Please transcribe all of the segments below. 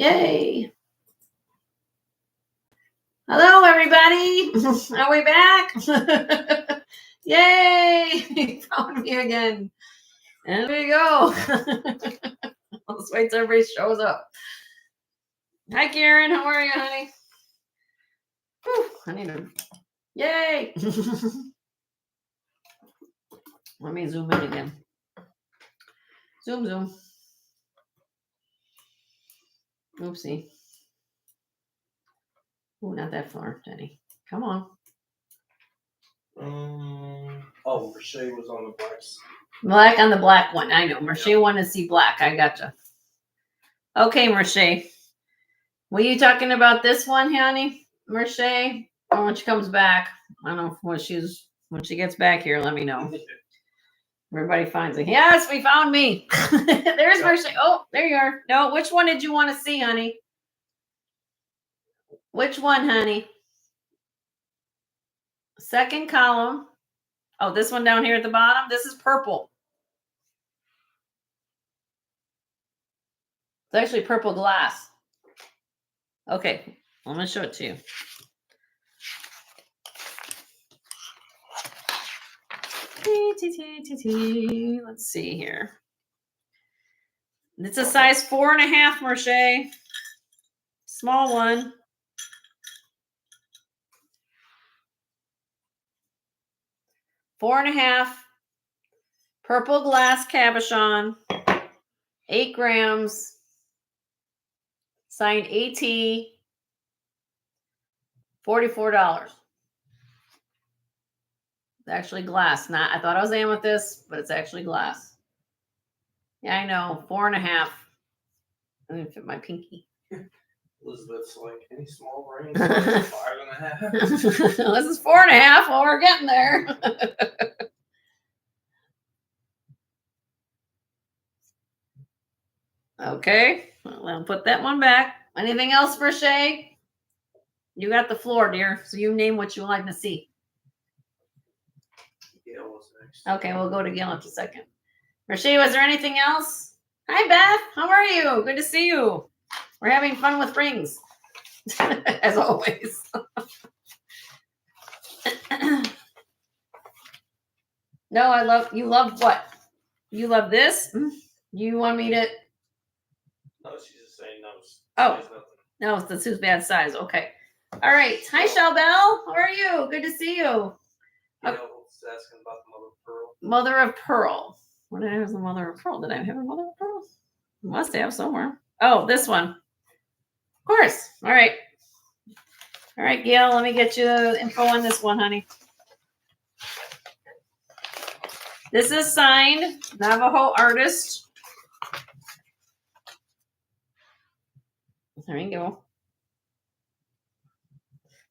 Yay. Hello, everybody. Are we back? Yay. You found me again. And there you go. Let's wait till everybody shows up. Hi, Karen. How are you, honey? Whew, I need to. Yay. Let me zoom in again. Zoom. Oopsie. Ooh, not that far, Jenny. Come on. Oh, Merche was on the blacks. Black on the black one. I know. Merche wanted to see black. I gotcha. Okay, Merche. Were you talking about this one, honey? Merche? Or when she comes back. I don't know when she gets back here, let me know. Everybody finds it. Yes, we found me. There's Merche. Oh, there you are. No, which one did you want to see, honey? Which one, honey? Second column. Oh, this one down here at the bottom. This is purple. It's actually purple glass. Okay, I'm going to show it to you. Let's see here. It's a size 4.5, Merche. Small one. Four and a half. Purple glass cabochon. 8 grams. Signed AT. $44. It's actually glass. Not. I thought I was amethyst, but it's actually glass. Yeah, I know. 4.5. I didn't fit my pinky. Elizabeth's like, any small rings? 5.5. This is 4.5. Well, we're getting there. Okay. Well, I'll put that one back. Anything else for Shay? You got the floor, dear. So you name what you like to see. Gail was next. Okay, we'll go to Gail in a second. Rashay, was there anything else? Hi, Beth. How are you? Good to see you. We're having fun with rings, as always. No, I love, you love what? You love this? You want me to? No, she's just saying no. Oh, no, it's the too bad size. Okay. All right. Hi, Shelbelle. How are you? Good to see you. Gail's asking about the mother of pearl. Mother of pearl. What did I have the mother of pearl? Did I have a mother of pearl? Must have somewhere. Oh, this one. Of course. All right. All right, Gail, let me get you the info on this one, honey. This is signed Navajo artist. There you go.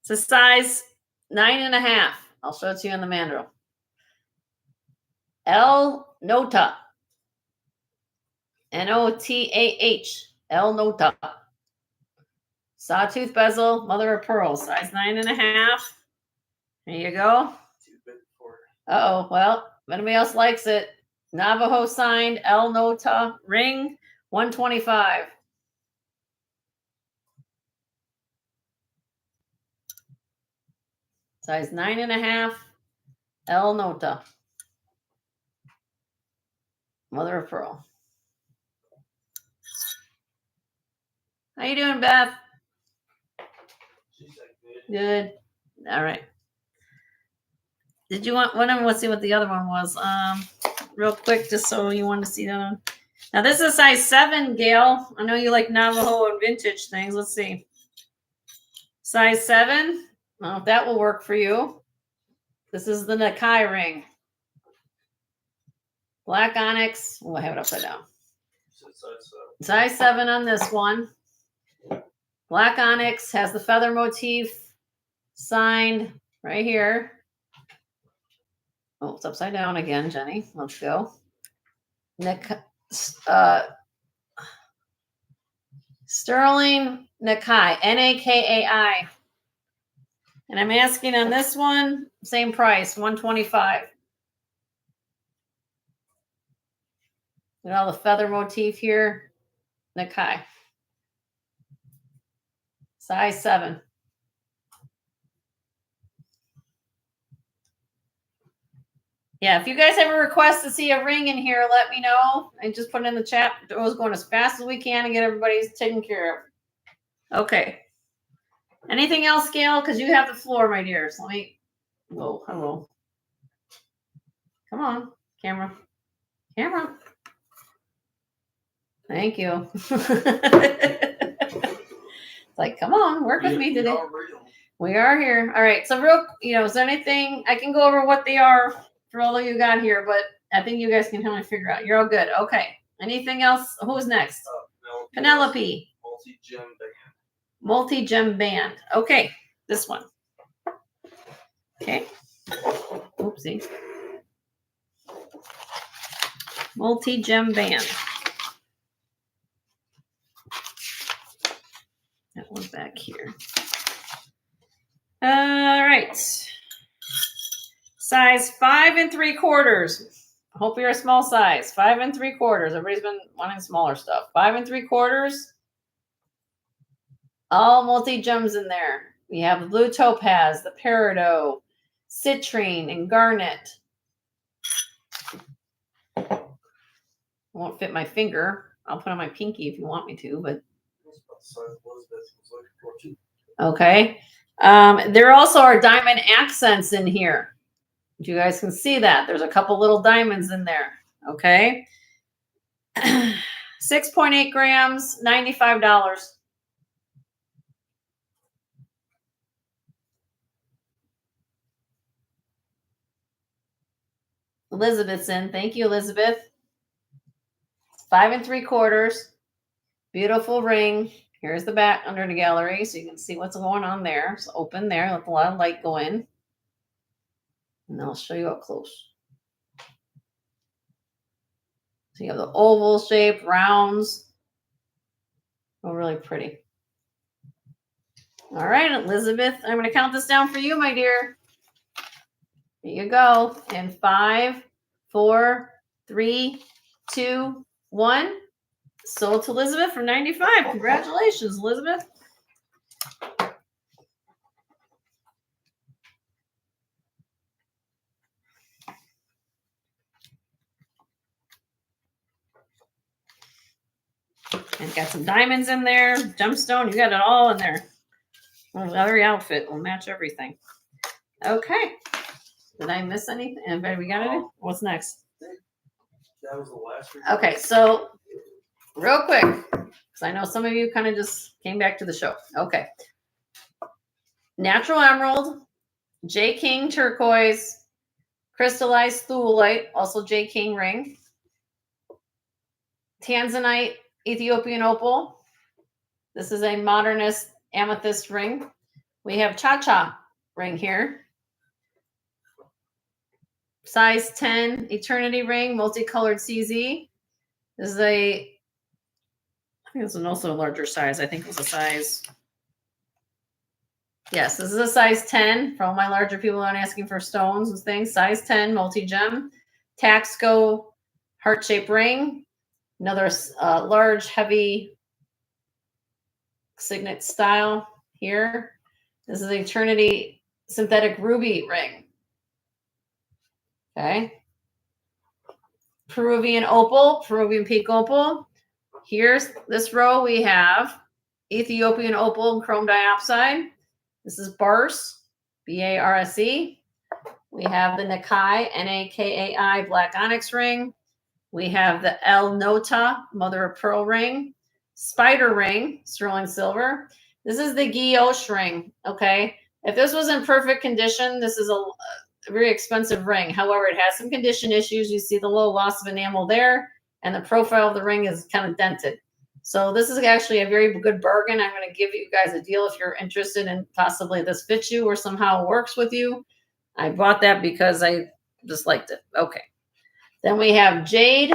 It's a size 9.5. I'll show it to you on the mandrel. El Nota. Notah. El Nota. Sawtooth bezel, mother of pearl, size 9.5. There you go. Too big for her. Uh-oh. Well, if anybody else likes it, Navajo signed El Nota ring, $125. Size 9.5, El Nota. Mother of pearl. How you doing, Beth? She's like, good. Good. All right. Did you want one of them? Let's see what the other one was. Real quick, just so you want to see that one. Now this is size 7, Gail. I know you like Navajo and vintage things. Let's see. Size 7. Well, if that will work for you. This is the Nakai ring. Black onyx. Oh, I have it upside down. Size 7 on this one. Black onyx has the feather motif signed right here. Oh, it's upside down again, Jenny. Let's go. Sterling Nakai, Nakai. And I'm asking on this one, same price, $125. Look at all the feather motif here. Nakai. Size 7. Yeah, if you guys have a request to see a ring in here, let me know. And just put it in the chat. We're always going as fast as we can to get everybody's taken care of. Okay. Anything else, Gail? Because you have the floor, my dear. So let me. Whoa, hello. Come on, camera. Camera. Thank you. It's like, come on, work with me today. We are here. All right. So real, is there anything I can go over what they are for all of you got here, but I think you guys can help me figure out. You're all good. Okay. Anything else? Who's next? Penelope. Multi-gem band. Multi-gem band. Okay. This one. Okay. Oopsie. Multi-gem band. That one back here. All right. Size 5 3/4. I hope you're a small size. 5 3/4. Everybody's been wanting smaller stuff. 5 3/4. All multi-gems in there. We have the blue topaz, the peridot, citrine, and garnet. Won't fit my finger. I'll put on my pinky if you want me to, but okay. There also are diamond accents in here. You guys can see that. There's a couple little diamonds in there. Okay. 6.8 grams, $95. Elizabeth's in. Thank you, Elizabeth. 5 3/4. Beautiful ring. Here's the back under the gallery, so you can see what's going on there. So open there, let a lot of light go in. And I'll show you up close. So you have the oval shape, rounds. Oh, really pretty. All right, Elizabeth, I'm going to count this down for you, my dear. Here you go. In 5, 4, 3, 2, 1. Sold to Elizabeth for $95. Congratulations, Elizabeth. And got some diamonds in there, gemstone. You got it all in there. Well, every outfit will match everything. Okay. Did I miss anything? Anybody, we got it? What's next? That was the last. Okay, so real quick, because I know some of you kind of just came back to the show. Okay. Natural emerald, J. King turquoise, crystallized thulite, also J. King ring, tanzanite, Ethiopian opal. This is a modernist amethyst ring. We have cha-cha ring here. Size 10 eternity ring, multicolored CZ. This is I think it's also a larger size. I think it was a size. Yes, this is a size 10 for all my larger people aren't asking for stones and things. Size 10 multi-gem. Taxco heart-shaped ring. Another large, heavy signet style here. This is Eternity synthetic ruby ring. Okay. Peruvian opal, Peruvian peak opal. Here's this row. We have Ethiopian opal and chrome diopside. This is Barse, B-A-R-S-E. We have the Nakai, N-A-K-A-I black onyx ring. We have the El Nota mother of pearl ring. Spider ring, sterling silver. This is the Guilloche ring. Okay. If this was in perfect condition, this is a very expensive ring. However, it has some condition issues. You see the little loss of enamel there, and the profile of the ring is kind of dented. So this is actually a very good bargain. I'm going to give you guys a deal if you're interested in possibly this fits you or somehow works with you. I bought that because I just liked it. Okay. Then we have jade.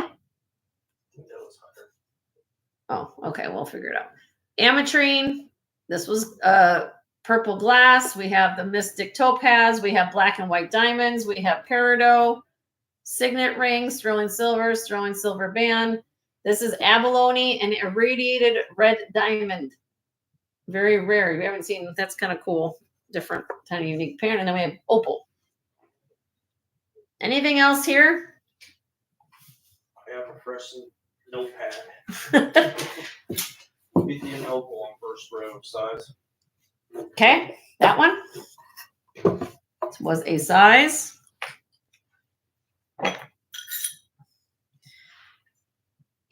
Oh, okay. We'll figure it out. Ametrine. This was purple glass. We have the mystic topaz. We have black and white diamonds. We have peridot, signet ring, sterling silver band. This is abalone and irradiated red diamond. Very rare. We haven't seen, that's kind of cool. Different, kind of unique pattern. And then we have opal. Anything else here? I have a fresh notepad. 50 and opal on first row size. Okay, that one was a size.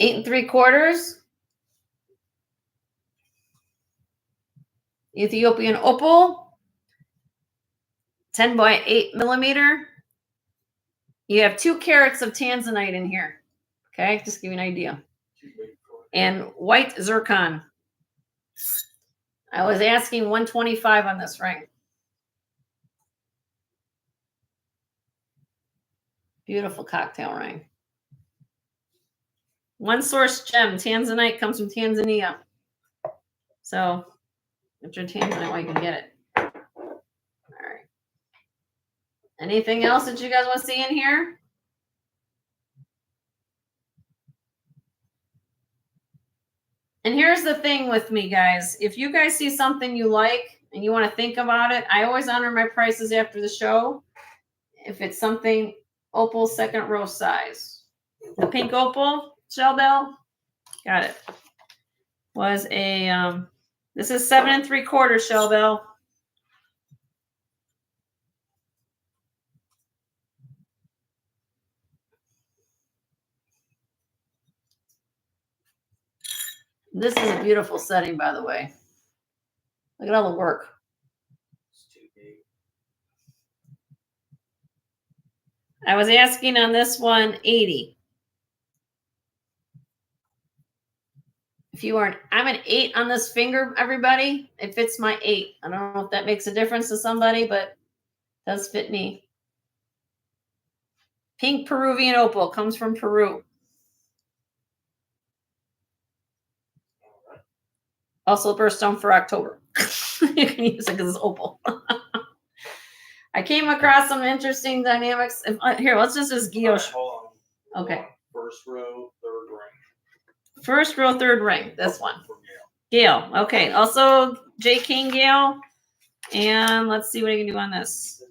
Eight 3/4. Ethiopian opal. 10 by 8 millimeter. You have 2 carats of tanzanite in here. Okay, just give you an idea. And white zircon. I was asking 125 on this ring. Beautiful cocktail ring. One source gem. Tanzanite comes from Tanzania. So if you're Tanzanite, well, you can get it. All right. Anything else that you guys want to see in here? And here's the thing with me, guys. If you guys see something you like and you want to think about it, I always honor my prices after the show. If it's something opal 2nd row size. The pink opal shell bell, got it. Was a, this is 7 3/4 shell bell. This is a beautiful setting, by the way. Look at all the work. It's too big. I was asking on this one 80. If you are, I'm an 8 on this finger, everybody. It fits my 8. I don't know if that makes a difference to somebody, but it does fit me. Pink Peruvian opal comes from Peru. Also birthstone for October. You can use it because it's opal. I came across some interesting dynamics. Here, let's just guilloche. Hold on. Okay. First row, 3rd ring. First row, 3rd ring. This one. Gale. Okay. Also, J. King Gale. And let's see what I can do on this.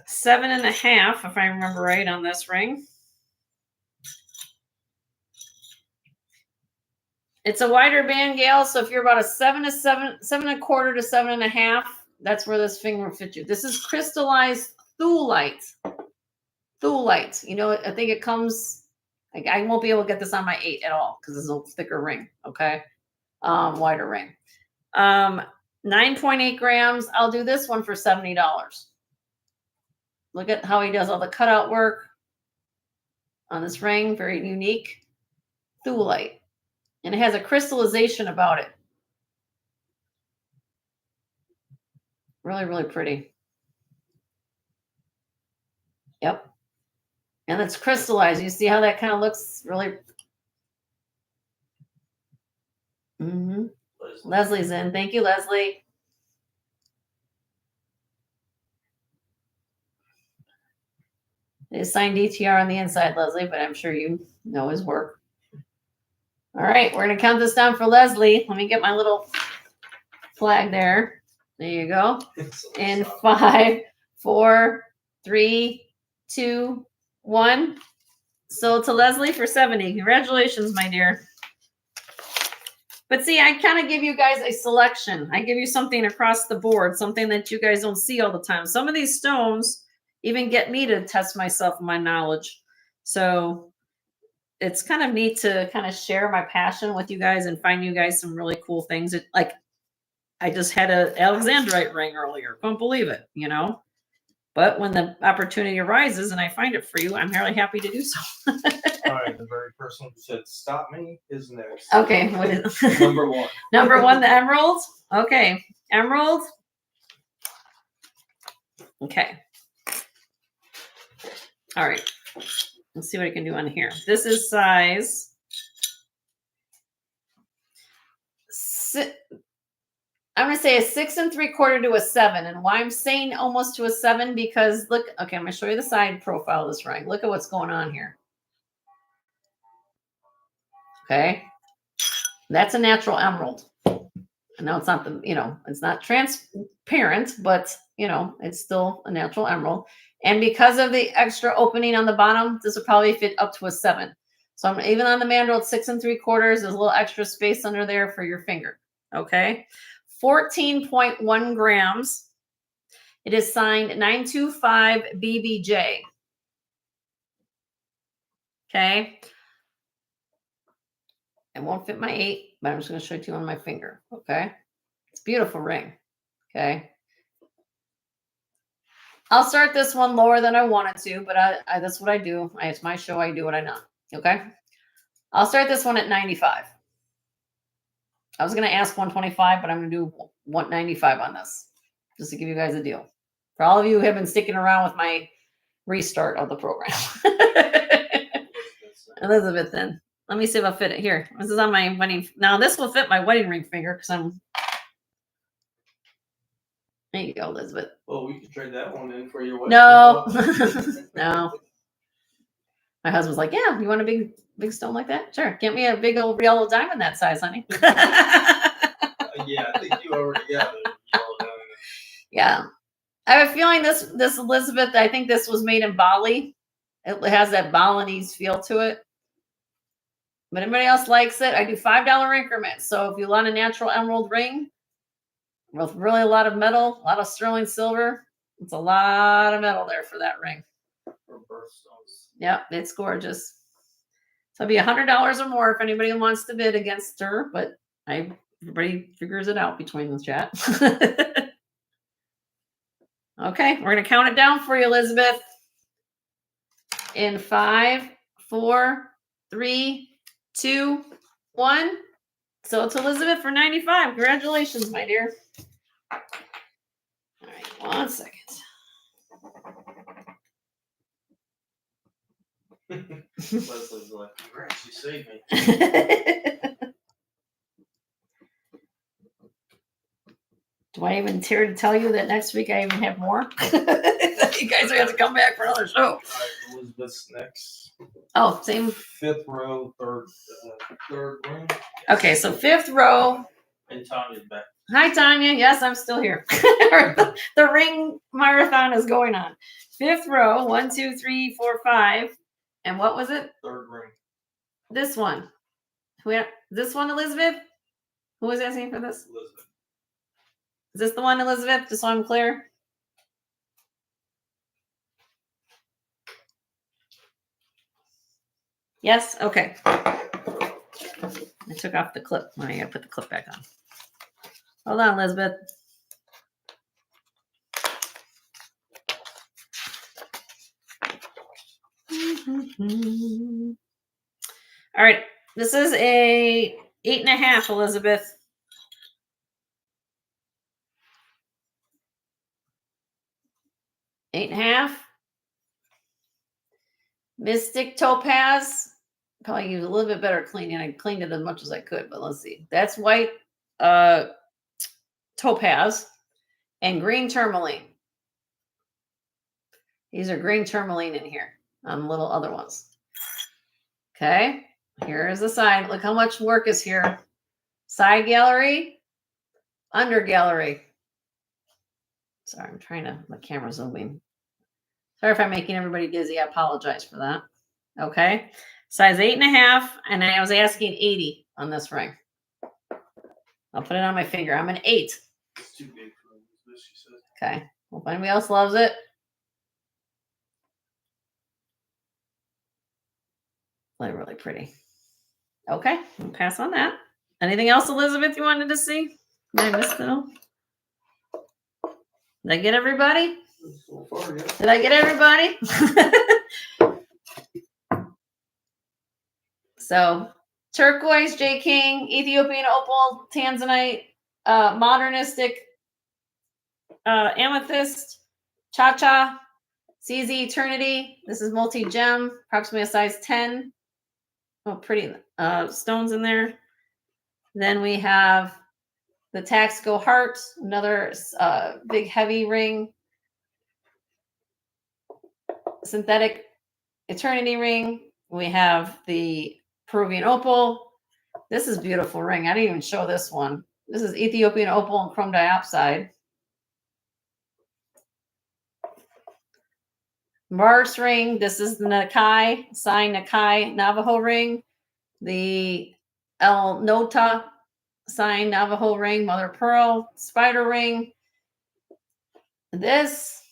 7.5, if I remember right, on this ring. It's a wider band, Gale. So if you're about a 7 to 7.25 to 7.5, that's where this finger will fit you. This is crystallized thulite. Thulite. You know, I think it comes. I won't be able to get this on my 8 at all because it's a thicker ring. Okay, wider ring. 9.8 grams. I'll do this one for $70. Look at how he does all the cutout work on this ring. Very unique. Thulite. And it has a crystallization about it. Really, really pretty. Yep. And it's crystallized. You see how that kind of looks really. Leslie's in. Thank you, Leslie. They assigned DTR on the inside, Leslie, but I'm sure you know his work. All right, we're going to count this down for Leslie. Let me get my little flag there. There you go. In 5, 4, 3, 2, 1. So to Leslie for 70. Congratulations, my dear. But see, I kind of give you guys a selection. I give you something across the board, something that you guys don't see all the time. Some of these stones even get me to test myself and my knowledge. So it's kind of neat to kind of share my passion with you guys and find you guys some really cool things. Like I just had an Alexandrite ring earlier. Couldn't believe it, you know. But when the opportunity arises and I find it for you, I'm really happy to do so. All right, the very person who said stop me is next. Okay, what is Number 1. Number 1, the emerald. Okay, emerald. Okay. All right. Let's see what I can do on here. This is size. I'm going to say a 6 3/4 to a 7. And why I'm saying almost to a 7, because look, okay, I'm going to show you the side profile of this ring. Look at what's going on here. Okay. That's a natural emerald. No, it's not it's not transparent, but it's still a natural emerald. And because of the extra opening on the bottom, this will probably fit up to a 7. So I'm even on the mandrel 6 3/4. There's a little extra space under there for your finger. Okay. 14.1 grams. It is signed 925 BBJ. Okay. It won't fit my 8, but I'm just going to show it to you on my finger. Okay. It's a beautiful ring. Okay. I'll start this one lower than I wanted to, but I that's what I do. It's my show. I do what I know. Okay. I'll start this one at 95. I was going to ask 125, but I'm going to do 195 on this just to give you guys a deal. For all of you who have been sticking around with my restart of the program. Elizabeth, then. Let me see if I'll fit it here. This is on my wedding. Now, this will fit my wedding ring finger because I'm. There you go, Elizabeth. Well, we could trade that one in for your wedding. No. No. My husband's like, yeah, you want a big stone like that? Sure. Get me a big old yellow diamond that size, honey. Yeah, I think you already got it. Yeah. I have a feeling this Elizabeth, I think this was made in Bali. It has that Balinese feel to it. But anybody else likes it? I do $5 increments. So if you want a natural emerald ring with really a lot of metal, a lot of sterling silver, it's a lot of metal there for that ring. For birthstones. Yep, it's gorgeous. So it'll be $100 or more if anybody wants to bid against her, but everybody figures it out between the chat. Okay, we're going to count it down for you, Elizabeth. In 5, 4, 3, 2, 1. So it's Elizabeth for 95. Congratulations, my dear. All right, 1 second. Leslie's like, congrats, you saved me. Do I even dare to tell you that next week I even have more? You guys are going to come back for another show. All right, Elizabeth's next. Oh, same. 5th row, third room. Okay, so 5th row. And Tanya's back. Hi, Tanya. Yes, I'm still here. The ring marathon is going on. 5th row, 1, 2, 3, 4, 5. And what was it? 3rd ring. This one. This one, Elizabeth? Who was asking for this? Elizabeth. Is this the one, Elizabeth? Just so I'm clear. Yes? Okay. I took off the clip. I gotta put the clip back on. Hold on, Elizabeth. All right. This is a 8.5, Elizabeth. Eight and a half. Mystic Topaz. Probably use a little bit better cleaning. I cleaned it as much as I could, but let's see. That's white topaz and green tourmaline. These are green tourmaline in here on the little other ones. Okay. Here is the side. Look how much work is here. Side gallery, under gallery. Sorry, I'm trying to, the camera's zooming. Sorry if I'm making everybody dizzy. I apologize for that. Okay. Size 8.5. And I was asking 80 on this ring. I'll put it on my finger. I'm an 8. It's too big for this, she said. Okay. Well, if anybody else loves it. Really, really pretty. Okay. I'll pass on that. Anything else, Elizabeth, you wanted to see? Did I miss it all? Did I get everybody? So far, yeah. Did I get everybody? So, turquoise, J. King, Ethiopian opal, tanzanite, modernistic, amethyst, cha-cha, CZ eternity. This is multi-gem, approximately a size 10. Oh, pretty stones in there. Then we have the Taxico heart, another big heavy ring. Synthetic eternity ring. We have the Peruvian opal. This is beautiful ring. I didn't even show this one. This is Ethiopian opal and chrome dioxide. Mars ring. This is the Nakai, sign Nakai Navajo ring. The El Nota sign Navajo ring, mother pearl, spider ring. This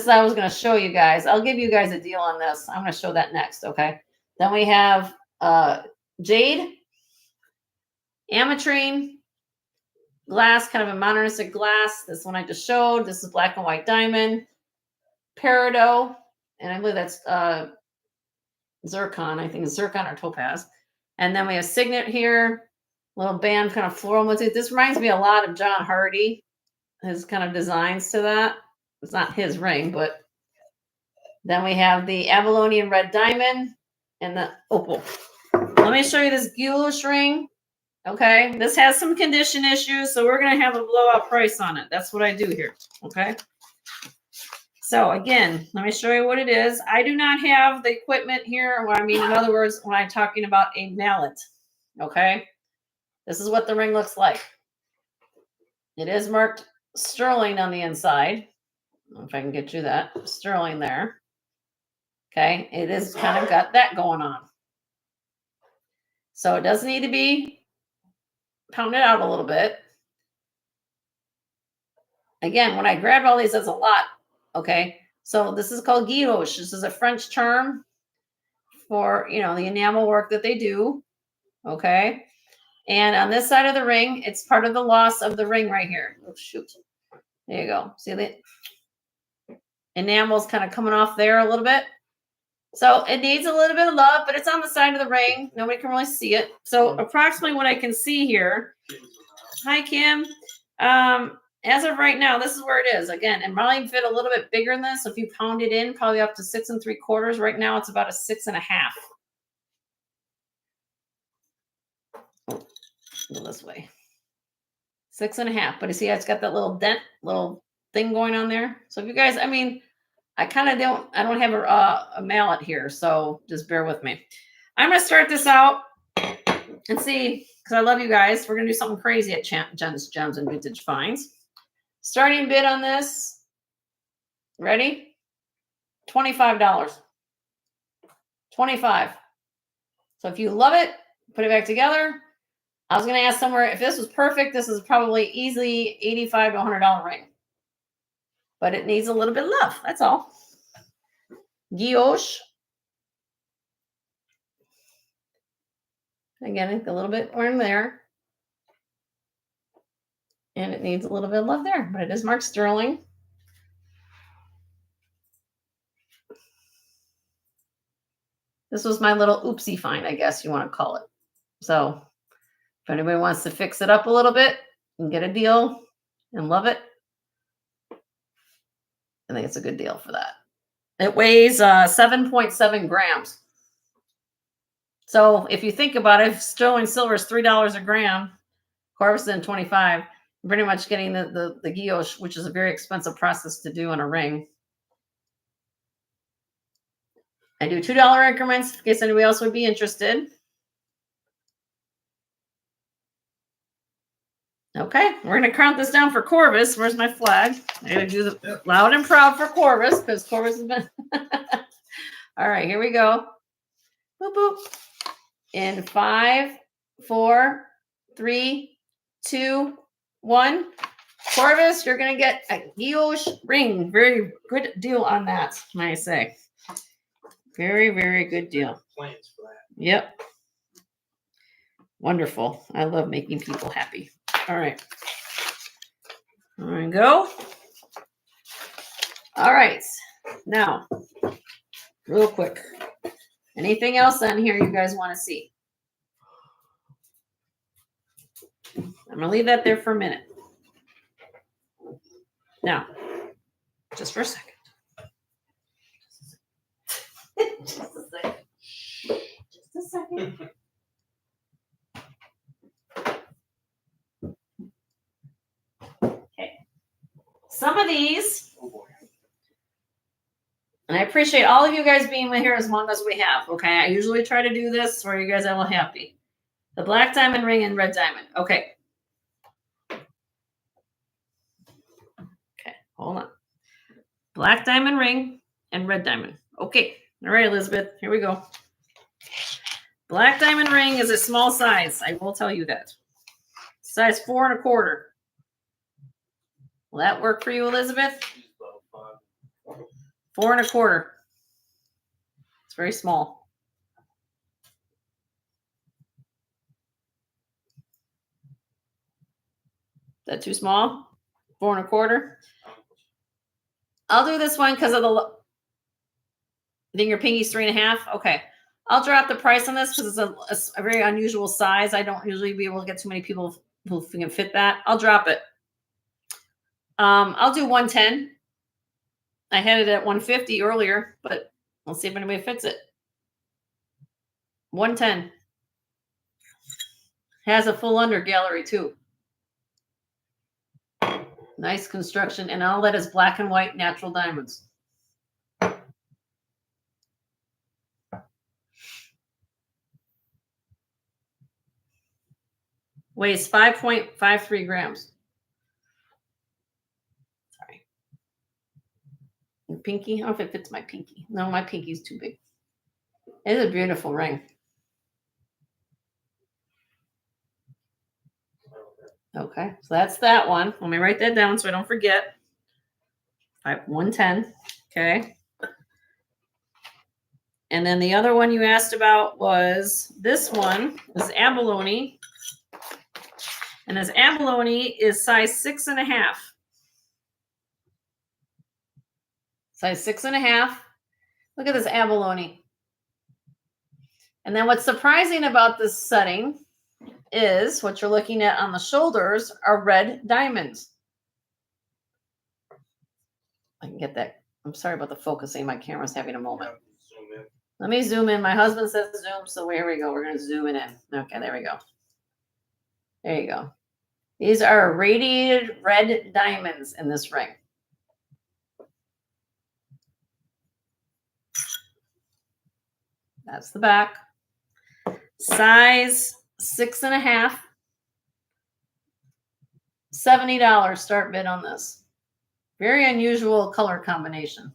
I was going to show you guys. I'll give you guys a deal on this. I'm going to show that next. Okay. Then we have jade, ametrine, glass, kind of a modernistic glass. This one I just showed. This is black and white diamond, peridot, and I believe that's zircon. I think it's zircon or topaz. And then we have signet here, little band, kind of floral motif. This reminds me a lot of John Hardy, his kind of designs to that. It's not his ring, but then we have the Avalonian red diamond and the opal. Let me show you this guilloche ring. Okay, this has some condition issues, so we're going to have a blowout price on it. That's what I do here. Okay. So again, let me show you what it is. I do not have the equipment here. What I mean, in other words, when I'm talking about a mallet. Okay. This is what the ring looks like. It is marked sterling on the inside. I don't know if I can get you that. Sterling there. Okay. It is kind of got that going on. So it does need to be pounded out a little bit. Again, when I grabbed all these, that's a lot. Okay. So this is called guilloche. This is a French term for, the enamel work that they do. Okay. And on this side of the ring, it's part of the loss of the ring right here. Oh, shoot. There you go. See the enamel's kind of coming off there a little bit. So it needs a little bit of love, but it's on the side of the ring. Nobody can really see it. So approximately what I can see here. Hi, Kim. As of right now, this is where it is. Again, it might fit a little bit bigger than this. So if you pound it in, probably up to 6 3/4. Right now, it's about a 6 1/2. Go this way. 6 1/2. But you see, it's got that little dent, little thing going on there. So if you guys, I don't have a mallet here, so just bear with me. I'm going to start this out and see, because I love you guys. We're going to do something crazy at Jen's Gems and Vintage Finds. Starting bid on this. Ready? $25. $25. So if you love it, put it back together. I was going to ask somewhere, if this was perfect, this is probably easily $85 to $100 ring. But it needs a little bit of love. That's all. Guilloche. Again, a little bit in there. And it needs a little bit of love there. But it is marked sterling. This was my little oopsie find, I guess you want to call it. So if anybody wants to fix it up a little bit and get a deal and love it, I think it's a good deal for that. It weighs 7.7 grams. So if you think about it, if sterling silver is $3 a gram, Corvus then 25, you're pretty much getting the guilloche, which is a very expensive process to do on a ring. I do $2 increments in case anybody else would be interested. Okay, we're going to count this down for Corvus. Where's my flag? I'm going to do the loud and proud for Corvus because Corvus has been. All right, here we go. Boop, boop. In 5, 4, 3, 2, 1. Corvus, you're going to get a guilloche ring. Very good deal on that, may I say. Very, very good deal. Plans for that. Yep. Wonderful. I love making people happy. All right. There we go. All right. Now, real quick. Anything else on here you guys want to see? I'm going to leave that there for a minute. Now, just for a second. Just a second. Just a second. Okay. Some of these, and I appreciate all of you guys being here as long as we have. Okay. I usually try to do this for you guys. I will happy. The black diamond ring and red diamond. Okay. Okay, hold on. Black diamond ring and red diamond. Okay. All right, Elizabeth, here we go. Black diamond ring is a small size. I will tell you that. Size 4 1/4. Will that work for you, Elizabeth? 4 1/4. It's very small. Is that too small? 4 1/4. I'll do this one because of the. I think your pinky's 3 1/2. Okay. I'll drop the price on this because it's a very unusual size. I don't usually be able to get too many people who can fit that. I'll drop it. I'll do 110. I had it at 150 earlier, but we'll see if anybody fits it. 110. Has a full under gallery too. Nice construction, and all that is black and white natural diamonds. Weighs 5.53 grams. Sorry. Your pinky? I don't know if it fits my pinky. No, my pinky's too big. It is a beautiful ring. Okay, so that's that one. Let me write that down so I don't forget. 110. Okay. And then the other one you asked about was this one. This is abalone. And this abalone is size 6 1/2. Size 6 1/2. Look at this abalone. And then what's surprising about this setting is what you're looking at on the shoulders are red diamonds. I can get that. I'm sorry about the focusing. My camera's having a moment. Let me zoom in. My husband says zoom, so here we go. We're going to zoom it in. Okay, there we go. There you go. These are radiated red diamonds in this ring. That's the back. Size 6 1/2. $70 start bid on this. Very unusual color combination.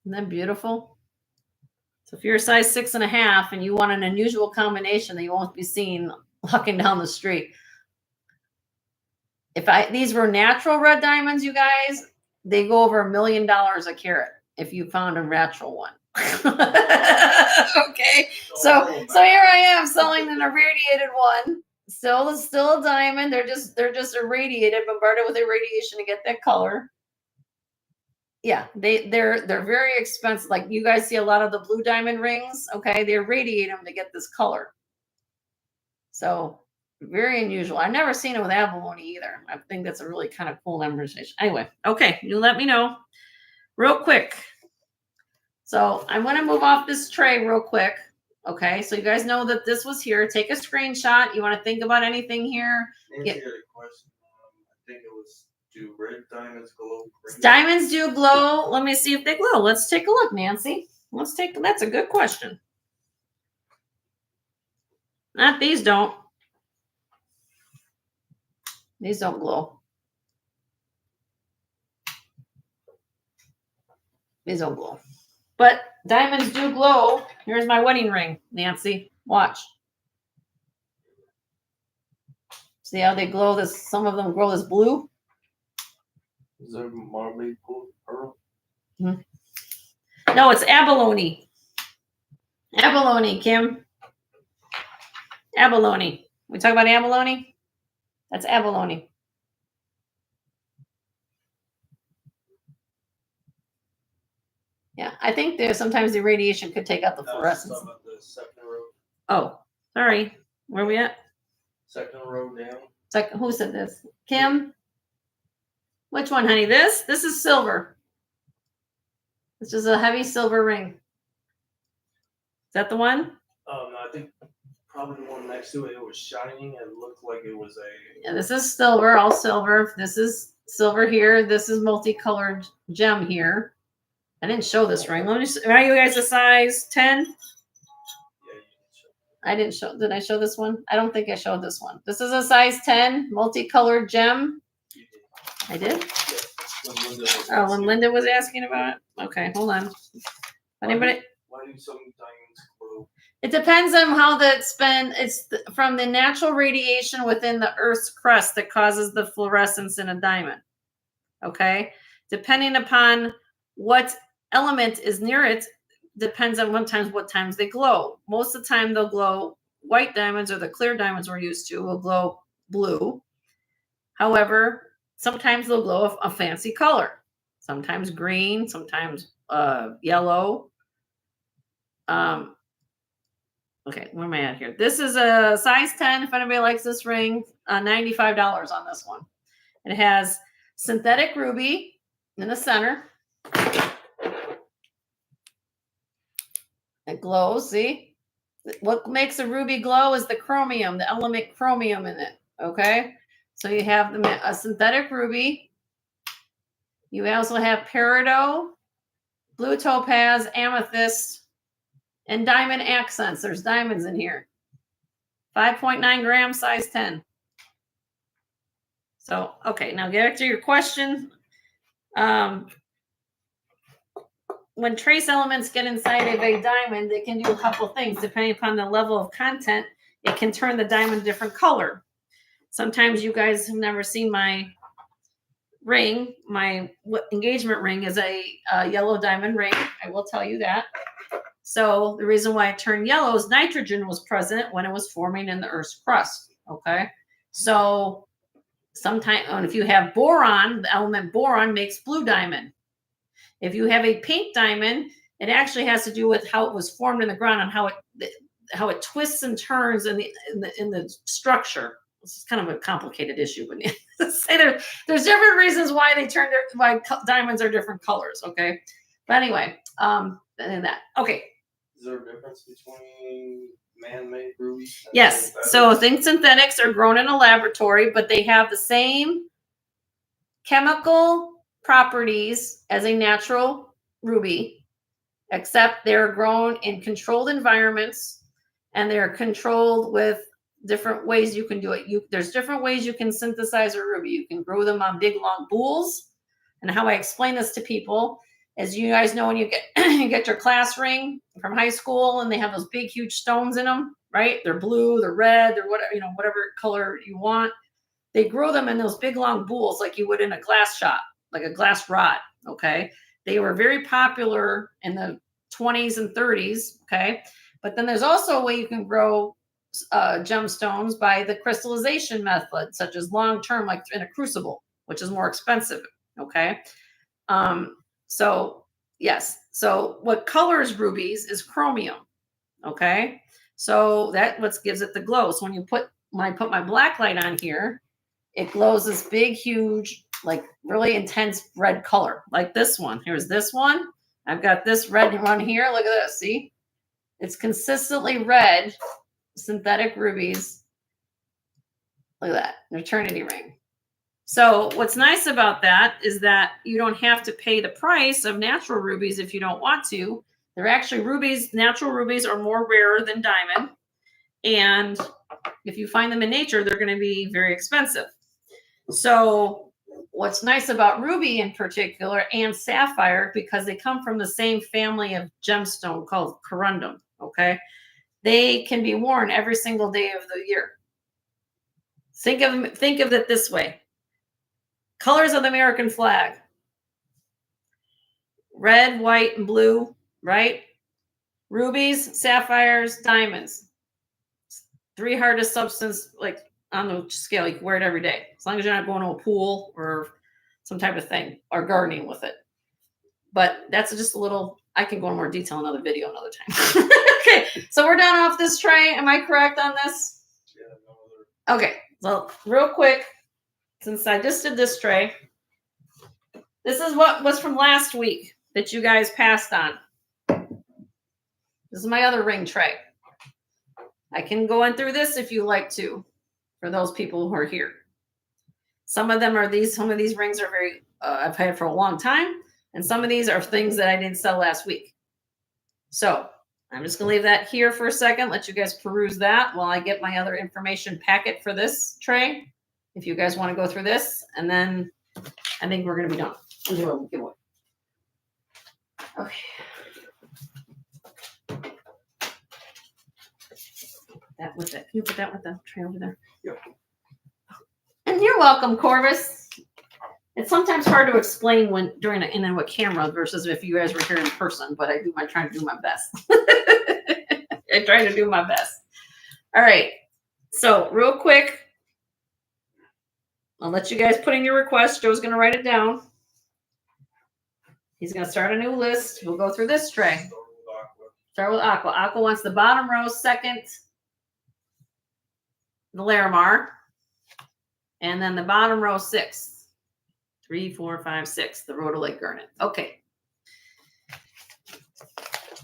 Isn't that beautiful? So if you're a size 6 1/2 and you want an unusual combination that you won't be seen walking down the street. These were natural red diamonds, you guys, they go over $1 million a carat if you found a natural one. Okay. So here I am selling an irradiated one. Still a diamond. They're just irradiated, bombarded with irradiation to get that color. Yeah, they're very expensive. Like you guys see a lot of the blue diamond rings. Okay, they irradiate them to get this color. So very unusual. I've never seen it with abalone either. I think that's a really kind of cool demonstration. Anyway, okay, you let me know real quick. So I'm going to move off this tray real quick. Okay, so you guys know that this was here. Take a screenshot. You want to think about anything here? Nancy had a question. I think it was, do red diamonds glow green? Diamonds do glow. Let me see if they glow. Let's take a look, Nancy. That's a good question. Not these don't. These don't glow. These don't glow. But diamonds do glow. Here's my wedding ring, Nancy. Watch. See how they glow this? Some of them glow this blue. Is there marbled pearl? Mm-hmm. No, it's abalone. Abalone, Kim. Abalone. We talk about abalone? That's abalone. Yeah, I think there's sometimes the radiation could take out the fluorescence. Some of the second row. Oh, sorry. Where are we at? Second row down. Who said this? Kim? Which one, honey? This is silver. This is a heavy silver ring. Is that the one? No, I think probably the one next to it. It was shining and looked like it was a. Yeah, this is silver, all silver. This is silver here. This is multicolored gem here. I didn't show this ring. Let me just, are you guys a size 10? Yeah, you can show. I didn't show. Did I show this one? I don't think I showed this one. This is a size 10 multicolored gem. You did. I did? Yeah. When Linda was Oh, when asking. Linda was asking about it? Okay, hold on. Anybody? Why do some diamonds glow? It depends on how that's been. It's from the natural radiation within the Earth's crust that causes the fluorescence in a diamond. Okay? Depending upon what element is near it, depends on what times they glow. Most of the time they'll glow white diamonds, or the clear diamonds we're used to will glow blue. However, sometimes they'll glow a fancy color. Sometimes green, sometimes yellow. Okay, where am I at here? This is a size 10. If anybody likes this ring, $95 on this one. It has synthetic ruby in the center. It glows, see? What makes a ruby glow is the chromium, the element chromium in it, okay? So you have a synthetic ruby. You also have peridot, blue topaz, amethyst, and diamond accents. There's diamonds in here. 5.9 grams, size 10. So, okay, now get back to your question. When trace elements get inside of a diamond, they can do a couple things. Depending upon the level of content, it can turn the diamond a different color. Sometimes you guys have never seen my ring. My engagement ring is a yellow diamond ring. I will tell you that. So the reason why it turned yellow is nitrogen was present when it was forming in the Earth's crust. Okay. So sometimes, if you have boron, the element boron makes blue diamond. If you have a pink diamond, it actually has to do with how it was formed in the ground and how it twists and turns in the structure. It's kind of a complicated issue, but there's different reasons why why diamonds are different colors. Okay, but anyway, and that. Okay. Is there a difference between man-made rubies? Yes. So think synthetics are grown in a laboratory, but they have the same chemical properties as a natural ruby, except they're grown in controlled environments, and they're controlled with different ways you can do it. There's different ways you can synthesize a ruby. You can grow them on big long boules. And how I explain this to people, as you guys know, when you get you get your class ring from high school, and they have those big huge stones in them, right? They're blue, they're red, they're whatever, whatever color you want. They grow them in those big long boules like you would in a glass shop, like a glass rod. Okay. They were very popular in the 20s and 30s. Okay. But then there's also a way you can grow gemstones by the crystallization method, such as long-term, like in a crucible, which is more expensive. Okay. So yes. So what colors rubies is chromium. Okay. So that what gives it the glow. So when I put my black light on here, it glows this big, huge, like really intense red color, like this one. Here's this one. I've got this red one here. Look at this. See? It's consistently red, synthetic rubies. Look at that. An eternity ring. So what's nice about that is that you don't have to pay the price of natural rubies if you don't want to. They're actually rubies. Natural rubies are more rare than diamond. And if you find them in nature, they're going to be very expensive. So what's nice about ruby in particular and sapphire, because they come from the same family of gemstone called corundum, okay? They can be worn every single day of the year. Think of it this way. Colors of the American flag. Red, white, and blue, right? Rubies, sapphires, diamonds. 3 hardest substance, like on the scale. You can wear it every day, as long as you're not going to a pool or some type of thing, or gardening with it. But that's just a little, I can go in more detail in another video another time. Okay, so we're done off this tray. Am I correct on this? Yeah, no other. Okay, so real quick, since I just did this tray, this is what was from last week that you guys passed on. This is my other ring tray. I can go in through this if you like to, for those people who are here. Some of these rings are very, I've had for a long time. And some of these are things that I didn't sell last week. So I'm just going to leave that here for a second. Let you guys peruse that while I get my other information packet for this tray. If you guys want to go through this, and then I think we're going to be done. We'll do a giveaway. Okay. That with it. Can you put that with the tray over there? Yep. And you're welcome, Corvus. It's sometimes hard to explain when during in a camera versus if you guys were here in person, but I try to do my best. I try to do my best. All right. So real quick, I'll let you guys put in your request. Joe's going to write it down. He's going to start a new list. We'll go through this tray. Start with Aqua. Aqua wants the bottom row second, the Larimar, and then the bottom row sixth. 3, 4, 5, 6. The Rhodolite Garnet. Okay.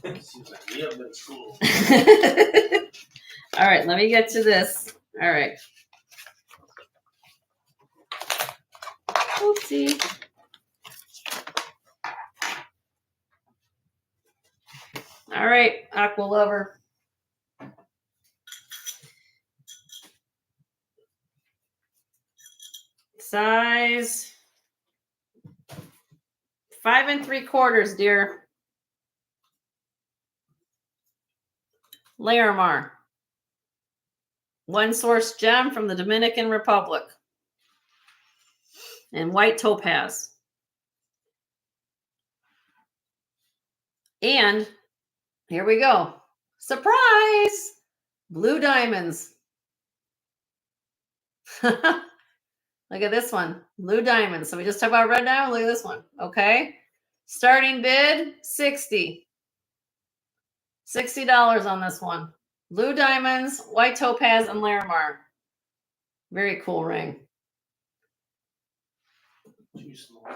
Seems like we haven't been in school. All right, let me get to this. All right. Oopsie. All right, Aqua Lover. Size 5 3/4, dear. Larimar. One source gem from the Dominican Republic. And white topaz. And here we go. Surprise! Blue diamonds. Look at this one. Blue diamonds. So we just talked about red diamond. Look at this one. Okay. Starting bid, 60. $60 on this one. Blue diamonds, white topaz, and Larimar. Very cool ring. Too small.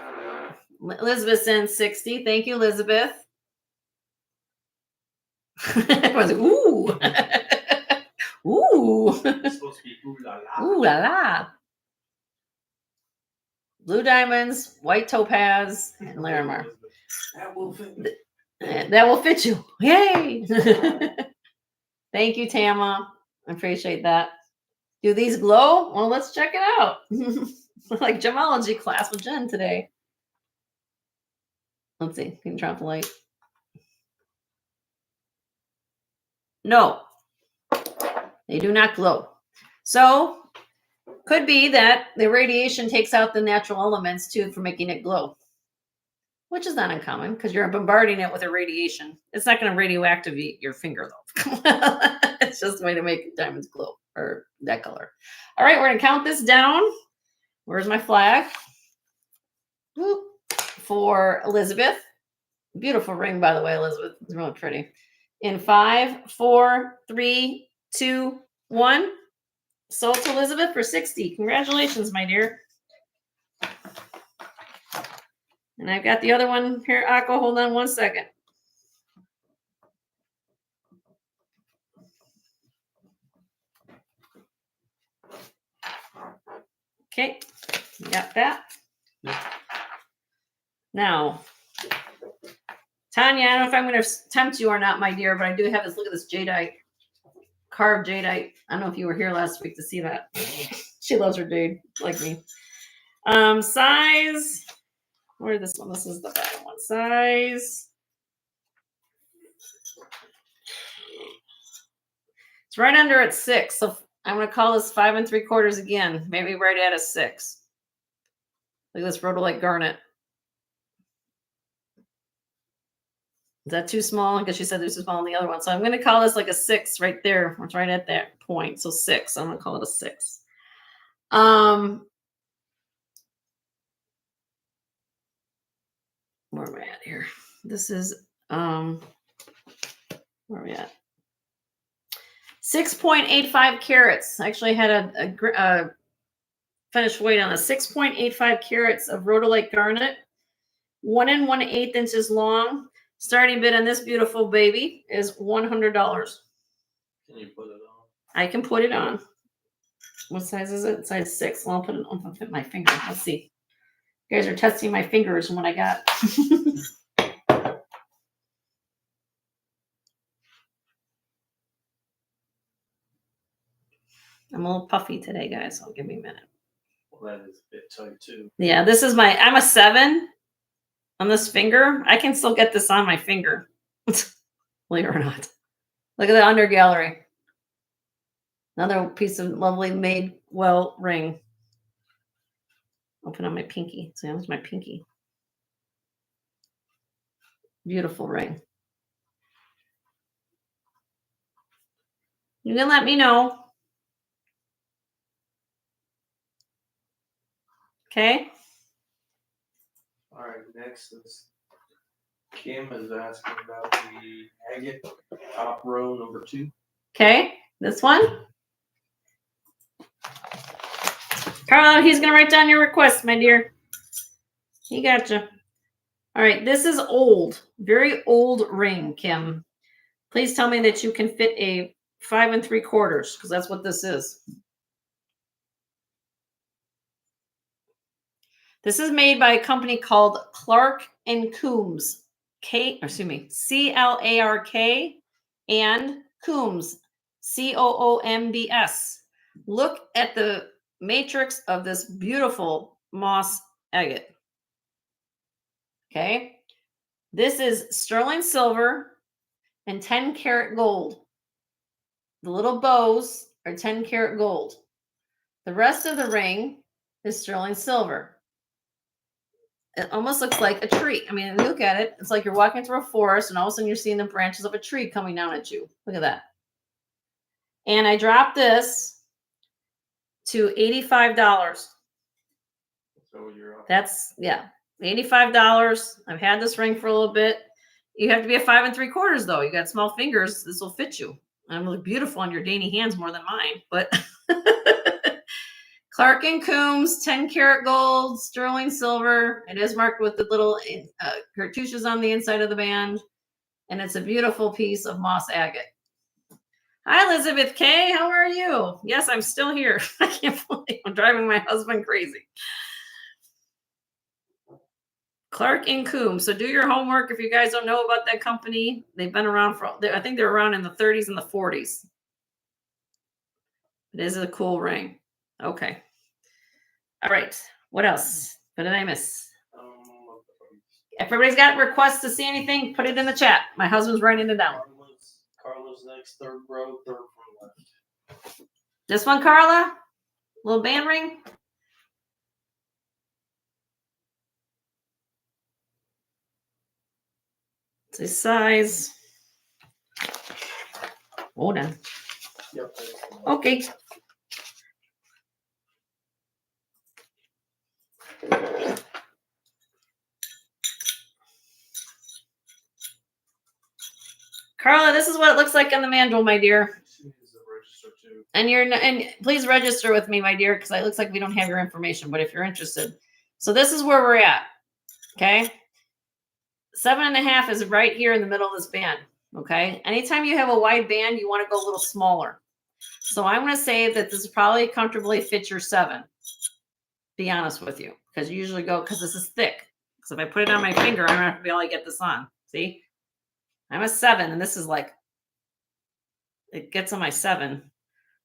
Elizabeth's in 60. Thank you, Elizabeth. Everyone's like, ooh. Ooh. It's supposed to be ooh la la. Ooh la la. Blue diamonds, white topaz, and Larimar. That will fit me. That will fit you. Yay. Thank you, Tama. I appreciate that. Do these glow? Well, let's check it out. Like gemology class with Jen today. Let's see. Can you drop the light? No, they do not glow. So could be that the radiation takes out the natural elements too for making it glow, which is not uncommon because you're bombarding it with a radiation. It's not going to radioactivate your finger though. It's just a way to make diamonds glow or that color. All right, we're going to count this down. Where's my flag? Whoop. For Elizabeth. Beautiful ring, by the way, Elizabeth. It's really pretty. In 5, 4, 3, 2, 1. Sold to Elizabeth for 60. Congratulations, my dear. And I've got the other one here, Aqua. Hold on one second. Okay, got that. Now, Tanya, I don't know if I'm going to tempt you or not, my dear, but I do have this. Look at this jadeite, carved jadeite. I don't know if you were here last week to see that. She loves her jade, like me. Size. Where this one? This is the bottom one. Size. It's right under at 6. So I'm going to call this 5 3/4 again. Maybe right at a 6. Look at this rhodolite garnet. Is that too small? Because she said this is small on the other one. So I'm going to call this like a 6 right there. It's right at that point. So 6. I'm going to call it a 6. Where am I at here? This is where are we at? 6.85 carats. I actually had a finished weight on a 6.85 carats of rhodolite garnet, 1 1/8 inches long. Starting bid on this beautiful baby is $100. Can you put it on? I can put it on. What size is it? Size 6. Well, I'll fit my finger. Let's see. You guys are testing my fingers and what I got. I'm a little puffy today, guys, so give me a minute. Well, that is a bit tight too. Yeah, this is I'm a 7 on this finger. I can still get this on my finger. Believe it or not. Look at the under gallery. Another piece of lovely made well ring. Open on my pinky. So that was my pinky. Beautiful ring. You can let me know. Okay. All right, next is Kim is asking about the agate top row number 2. Okay. This one. Carlo, he's going to write down your request, my dear. He gotcha. All right. This is old. Very old ring, Kim. Please tell me that you can fit a 5 3/4 because that's what this is. This is made by a company called Clark and Coombs. CLARK and Coombs. COOMBS. Look at the matrix of this beautiful moss agate. Okay. This is sterling silver and 10 karat gold. The little bows are 10 karat gold. The rest of the ring is sterling silver. It almost looks like a tree. I mean, look at it. It's like you're walking through a forest and all of a sudden you're seeing the branches of a tree coming down at you. Look at that. And I dropped this to $85. So you're up. That's, yeah, $85. I've had this ring for a little bit. You have to be a 5 3/4 though. You got small fingers. This will fit you. And look beautiful on your dainty hands more than mine. But Clark and Coombs, 10 karat gold, sterling silver. It is marked with the little cartouches on the inside of the band. And it's a beautiful piece of moss agate. Hi, Elizabeth K. How are you? Yes, I'm still here. I can't believe I'm driving my husband crazy. Clark and Coombs. So do your homework if you guys don't know about that company. They've been around I think they're around in the 30s and the 40s. It is a cool ring. Okay. All right. What else? What did I miss? If everybody's got requests to see anything, put it in the chat. My husband's writing it down. Carla's next, 3rd row, 3rd from left. This one, Carla? Little band ring? It's a size. Hold on. Yep. Okay. Carla, this is what it looks like on the mandrel, my dear. She needs to register too. And please register with me, my dear, because it looks like we don't have your information. But if you're interested, so this is where we're at. Okay, 7.5 is right here in the middle of this band. Okay, anytime you have a wide band, you want to go a little smaller. So I'm going to say that this probably comfortably fits your 7. Be honest with you, because you usually go because this is thick. Because if I put it on my finger, I'm not going to be able to get this on. See, I'm a 7, and this is like it gets on my 7.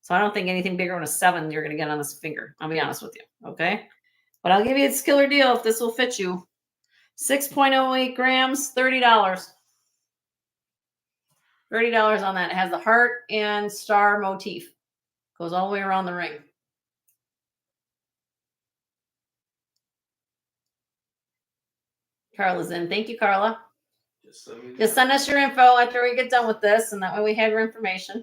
So I don't think anything bigger than a 7 you're going to get on this finger. I'll be honest with you. Okay. But I'll give you a killer deal if this will fit you. 6.08 grams, $30. $30 on that. It has the heart and star motif. Goes all the way around the ring. Carla's in. Thank you, Carla. Just send us your info after we get done with this, and that way we have your information.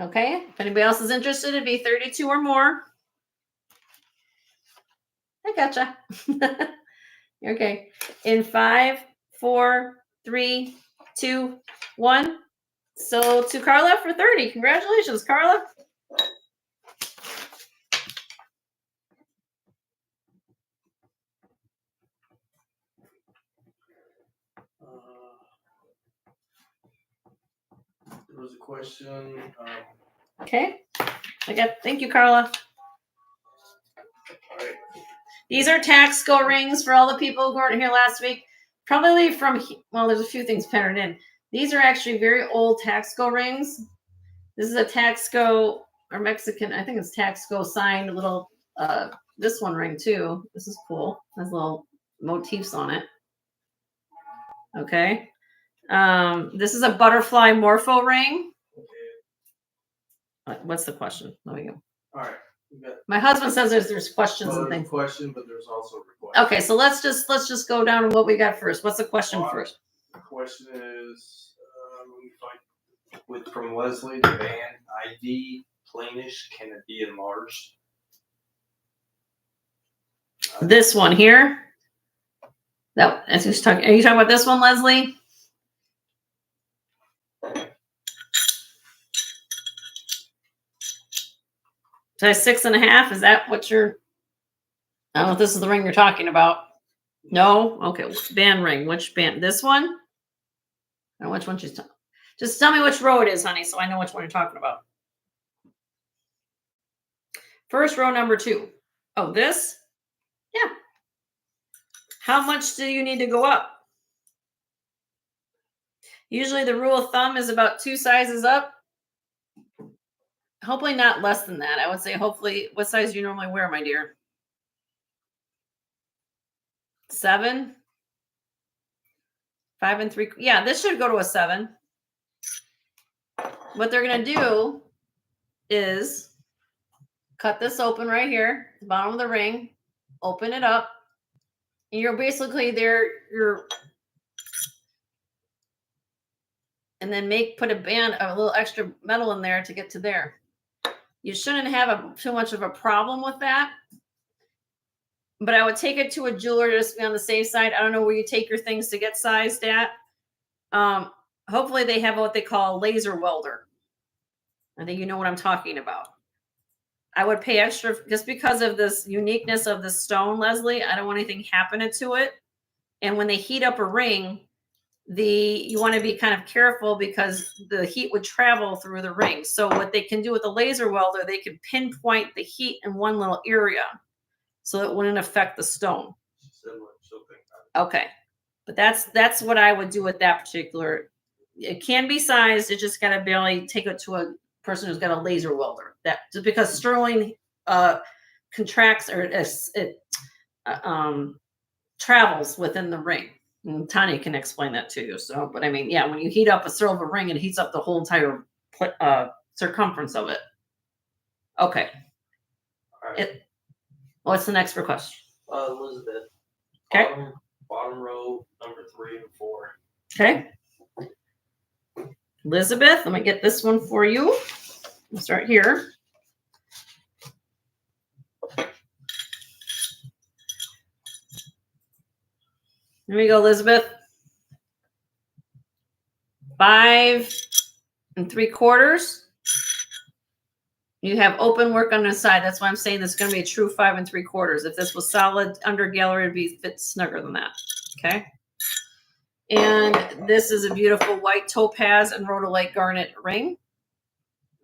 Okay. If anybody else is interested, it'd be 32 or more. I gotcha. Okay. In 5, 4, 3, 2, 1. So to Carla for 30. Congratulations, Carla. There was a question. Okay. Thank you, Carla. These are Taxco rings for all the people who weren't here last week. Probably from, well, there's a few things patterned in. These are actually very old Taxco rings. This is a Taxco, or Mexican, I think it's Taxco signed little, this one ring too. This is cool. Has little motifs on it. Okay. This is a butterfly morpho ring. What's the question? Let me go. All right. My husband says there's questions and things. Question, but there's also a request. Okay, so let's just go down to what we got first. What's the question first? The question is, let me find from Leslie, the band ID plainish, can it be enlarged? This one here. That as he's talking. Are you talking about this one, Leslie? Size 6.5. Is that what you're? I don't know if this is the ring you're talking about. No? Okay. Band ring. Which band? This one? I don't know which one she's talking. Just tell me which row it is, honey, so I know which one you're talking about. First row, number 2. Oh, this? Yeah. How much do you need to go up? Usually the rule of thumb is about 2 sizes up. Hopefully not less than that. I would say hopefully, what size do you normally wear, my dear? 7? 5 3/4. Yeah, this should go to a 7. What they're going to do is cut this open right here, the bottom of the ring, open it up. And you're basically there, and then put a band, a little extra metal in there to get to there. You shouldn't have too much of a problem with that. But I would take it to a jeweler just to be on the safe side. I don't know where you take your things to get sized at. Hopefully they have what they call a laser welder. I think you know what I'm talking about. I would pay extra just because of this uniqueness of the stone, Leslie. I don't want anything happening to it. And when they heat up a ring, you want to be kind of careful because the heat would travel through the ring. So what they can do with the laser welder, they can pinpoint the heat in one little area so it wouldn't affect the stone. Okay. But that's what I would do with that particular. It can be sized. It just got to barely take it to a person who's got a laser welder. That just because sterling contracts or it travels within the ring. And Tanya can explain that to you. So, but I mean, yeah, when you heat up a silver ring, it heats up the whole entire circumference of it. Okay. All right. What's the next request? Elizabeth. Okay. Bottom row, number 3 and 4. Okay. Elizabeth, let me get this one for you. We'll start here. Here we go, Elizabeth. 5 3/4. You have open work on the side. That's why I'm saying this is going to be a true 5 3/4. If this was solid under gallery, it'd be a bit snugger than that. Okay. And this is a beautiful white topaz and rhodolite garnet ring.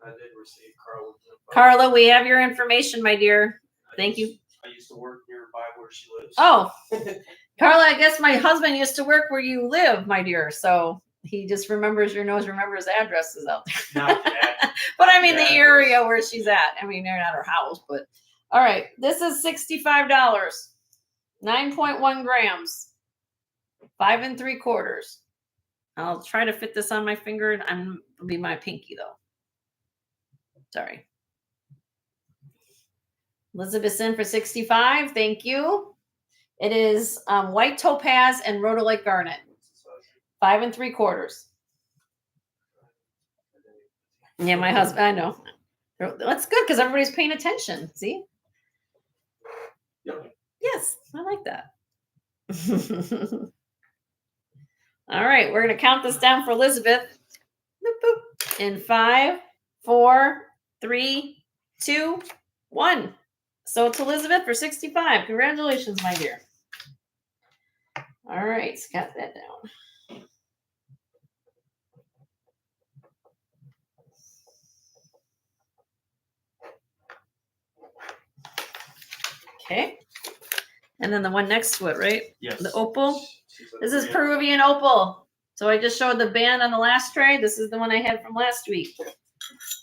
I did receive Carla. Carla, we have your information, my dear. Thank you. I used to work nearby where she lives. Oh, Carla, I guess my husband used to work where you live, my dear. So he just remembers remembers addresses out there. Not that. But I mean the area where she's at. I mean, they're not her house, but all right. This is $65. 9.1 grams. 5 3/4. I'll try to fit this on my finger, and it'll be my pinky though. Sorry. Elizabeth's in for 65. Thank you. It is white topaz and rhodolite garnet. 5 3/4. Yeah, my husband. I know. That's good because everybody's paying attention. See? Yep. Yes, I like that. All right, we're going to count this down for Elizabeth. Boop, boop. In 5, 4, 3, 2, 1. So it's Elizabeth for 65. Congratulations, my dear. All right, got that down. Okay. And then the one next to it, right? Yes. The opal. She's a This is Korean. Peruvian opal. So I just showed the band on the last tray. This is the one I had from last week.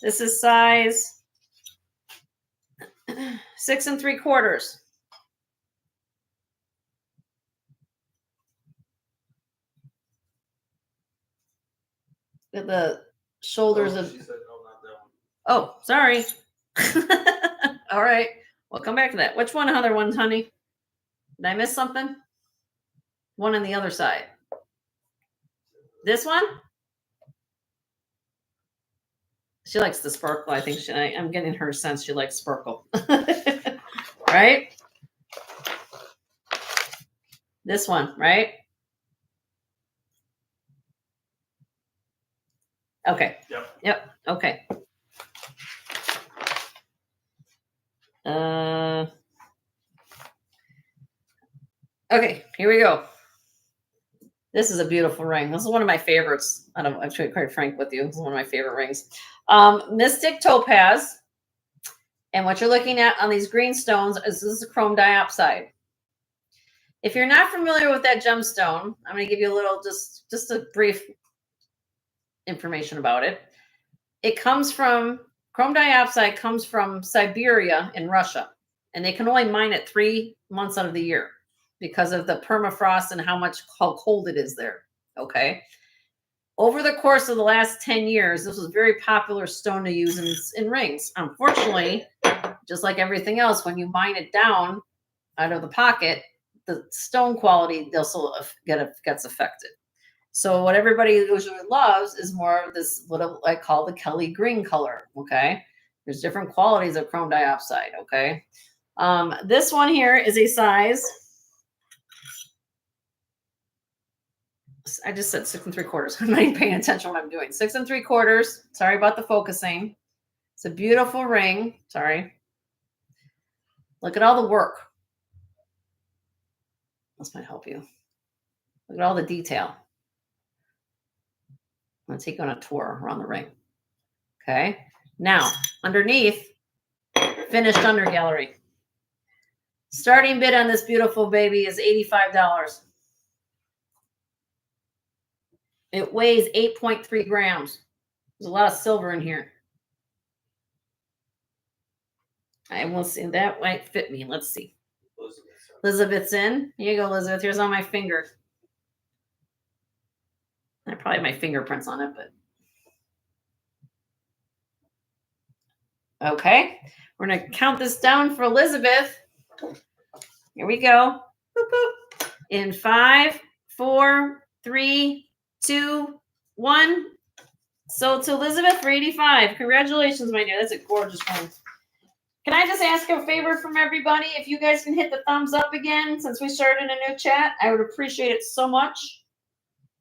This is size 6 3/4. The shoulders of. She said no, not that one. Oh, sorry. All right. We'll come back to that. Which one, other ones, honey? Did I miss something? One on the other side. This one? She likes the sparkle. I think I'm getting her sense she likes sparkle. Right? This one, right? Okay. Yep. Okay. Okay, here we go. This is a beautiful ring. This is one of my favorites. I'm quite frank with you. This is one of my favorite rings. Mystic Topaz. And what you're looking at on these green stones is this is chrome diopside. If you're not familiar with that gemstone, I'm going to give you a little, just a brief information about it. It comes from, chrome diopside comes from Siberia in Russia. And they can only mine it 3 months out of the year because of the permafrost and how cold it is there. Okay. Over the course of the last 10 years, this was a very popular stone to use in rings. Unfortunately, just like everything else, when you mine it down out of the pocket, the stone quality also gets affected. So what everybody usually loves is more of this, what I call the Kelly green color. Okay. There's different qualities of chrome diopside. Okay. This one here is a size. I just said 6 3/4. I'm not even paying attention to what I'm doing. 6 3/4. Sorry about the focusing. It's a beautiful ring. Sorry. Look at all the work. This might help you. Look at all the detail. I'm going to take you on a tour around the ring. Okay. Now, underneath, finished under gallery. Starting bid on this beautiful baby is $85. It weighs 8.3 grams. There's a lot of silver in here. I will see. That might fit me. Let's see. Elizabeth's in. Here you go, Elizabeth. Here's on my finger. I probably have my fingerprints on it, but okay. We're gonna count this down for Elizabeth. Here we go. Boop, boop. In 5, 4, 3, 2, 1. So to Elizabeth for 85. Congratulations, my dear. That's a gorgeous one. Can I just ask a favor from everybody? If you guys can hit the thumbs up again, since we started a new chat, I would appreciate it so much.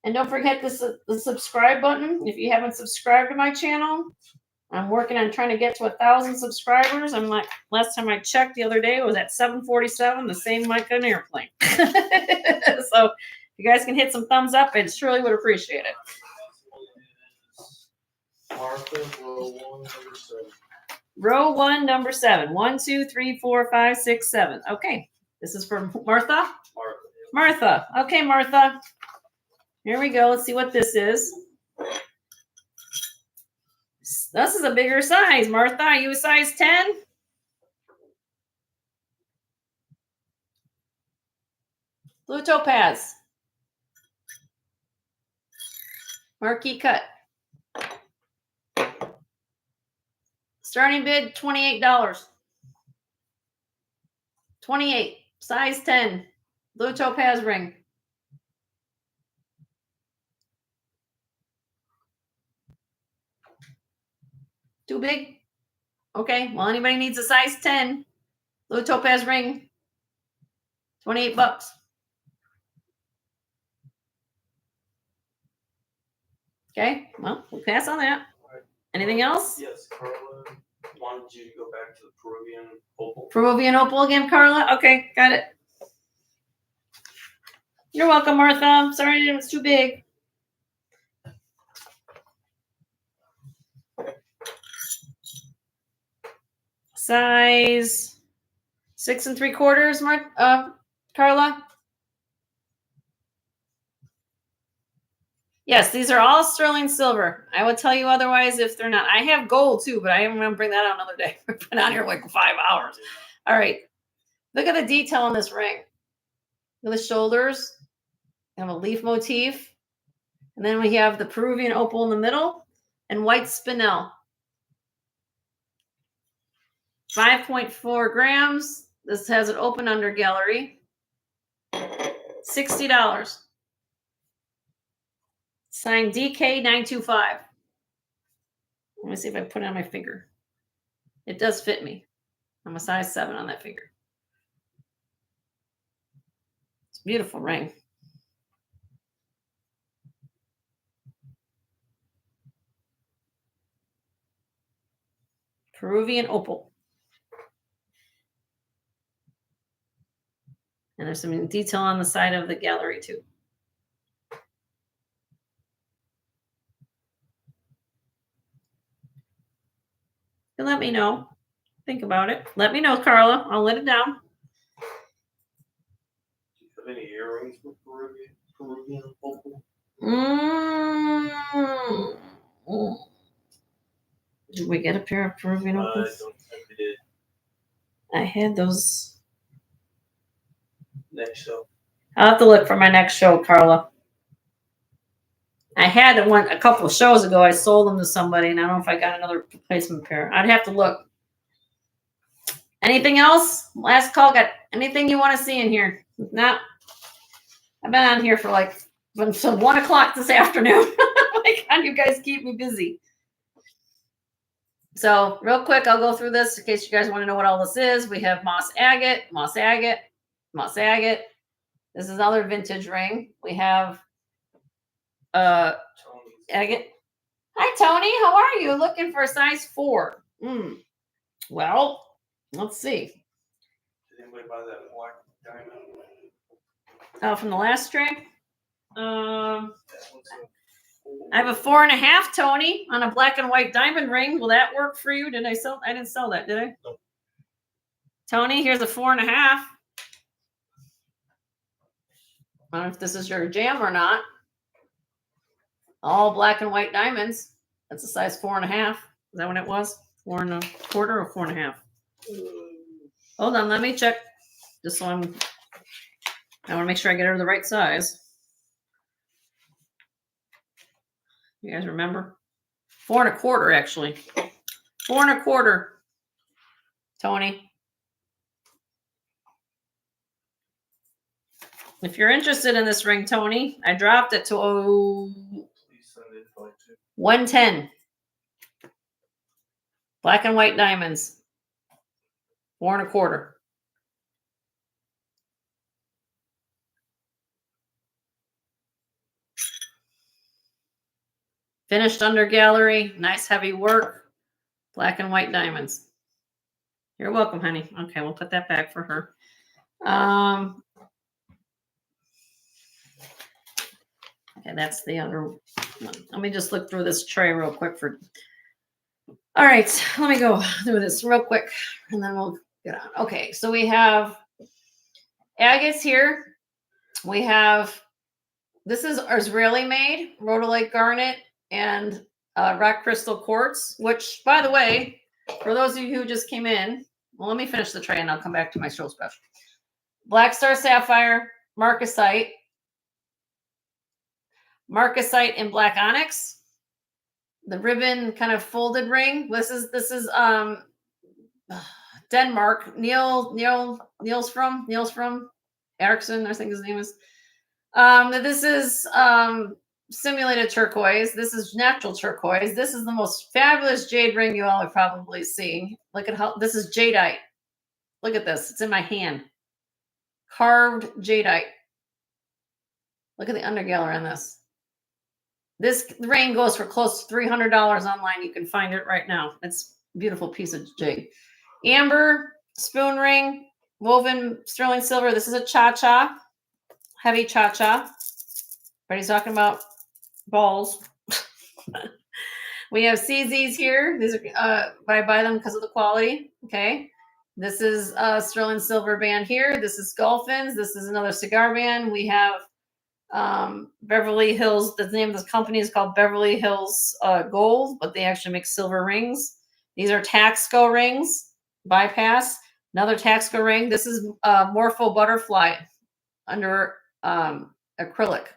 And don't forget the subscribe button. If you haven't subscribed to my channel, I'm working on trying to get to 1,000 subscribers. I'm like, last time I checked the other day, it was at 747, the same like an airplane. So if you guys can hit some thumbs up, I surely would appreciate it. Martha, row 1, number 7. Row 1, number 7. 1, 2, 3, 4, 5, 6, 7. Okay. This is for Martha? Martha. Okay, Martha. Here we go. Let's see what this is. This is a bigger size. Martha, are you a size 10? Blue topaz. Marquee cut. Starting bid, $28. 28. Size 10. Blue topaz ring. Too big? Okay. Well, anybody needs a size 10. Blue topaz ring. $28. Okay. Well, we'll pass on that. Anything else? Yes, Carla wanted you to go back to the Peruvian opal. Peruvian opal again, Carla? Okay, got it. You're welcome, Martha. Sorry it was too big. Size 6 3/4, Carla? Yes, these are all sterling silver. I would tell you otherwise if they're not. I have gold too, but I am going to bring that out another day. We've been on here like 5 hours. All right. Look at the detail on this ring. Look at the shoulders. We have a leaf motif. And then we have the Peruvian opal in the middle and white spinel. 5.4 grams. This has an open under gallery. $60. Signed DK925. Let me see if I put it on my finger. It does fit me. I'm a size 7 on that finger. It's a beautiful ring. Peruvian opal. And there's some detail on the side of the gallery too. You let me know. Think about it. Let me know, Carla. I'll let it down. Do you have any earrings with Peruvian opal? Did we get a pair of Peruvian opals? I don't think we did. I had those. Next show. I'll have to look for my next show, Carla. I had one a couple of shows ago. I sold them to somebody, and I don't know if I got another replacement pair. I'd have to look. Anything else? Last call. Got anything you want to see in here? No. I've been on here for like from 1 o'clock this afternoon. My God, you guys keep me busy. So real quick, I'll go through this in case you guys want to know what all this is. We have moss agate, moss agate, moss agate. This is another vintage ring. We have agate. Hi, Tony. How are you? Looking for a size 4. Well, let's see. Did anybody buy that black diamond? Oh, from the last string? I have a 4.5, Tony, on a black and white diamond ring. Will that work for you? Did I sell? I didn't sell that, did I? Nope. Tony, here's a 4.5. I don't know if this is your jam or not. All black and white diamonds. That's a size 4.5. Is that what it was? 4.25 or 4.5? Hold on, let me check. Just so I want to make sure I get her the right size. You guys remember? 4.25, actually. 4.25. Tony. If you're interested in this ring, Tony, I dropped it to 110. Black and white diamonds. 4.25. Finished under gallery. Nice heavy work. Black and white diamonds. You're welcome, honey. Okay, we'll put that back for her. Okay, that's the other one. Let me just look through this tray real quick for. All right, let me go through this real quick, and then we'll get on. Okay, so we have agates here. We have, this is Israeli made, rhodolite garnet and rock crystal quartz, which, by the way, for those of you who just came in, well, let me finish the tray and I'll come back to my show special. Black star sapphire, marcasite and black onyx. The ribbon kind of folded ring. This is Denmark. Niels from Erickson, I think his name is. This is simulated turquoise. This is natural turquoise. This is the most fabulous jade ring you all have probably seen. Look at how this is jadeite. Look at this. It's in my hand. Carved jadeite. Look at the undergallery on this. This ring goes for close to $300 online. You can find it right now. It's a beautiful piece of jade. Amber spoon ring, woven sterling silver. This is a cha-cha, heavy cha-cha. Everybody's talking about balls. We have CZs here. These are, I buy them because of the quality. Okay. This is a sterling silver band here. This is Gulfins. This is another cigar band. We have Beverly Hills. The name of this company is called Beverly Hills Gold, but they actually make silver rings. These are Taxco rings, bypass. Another Taxco ring. This is Morpho Butterfly under acrylic.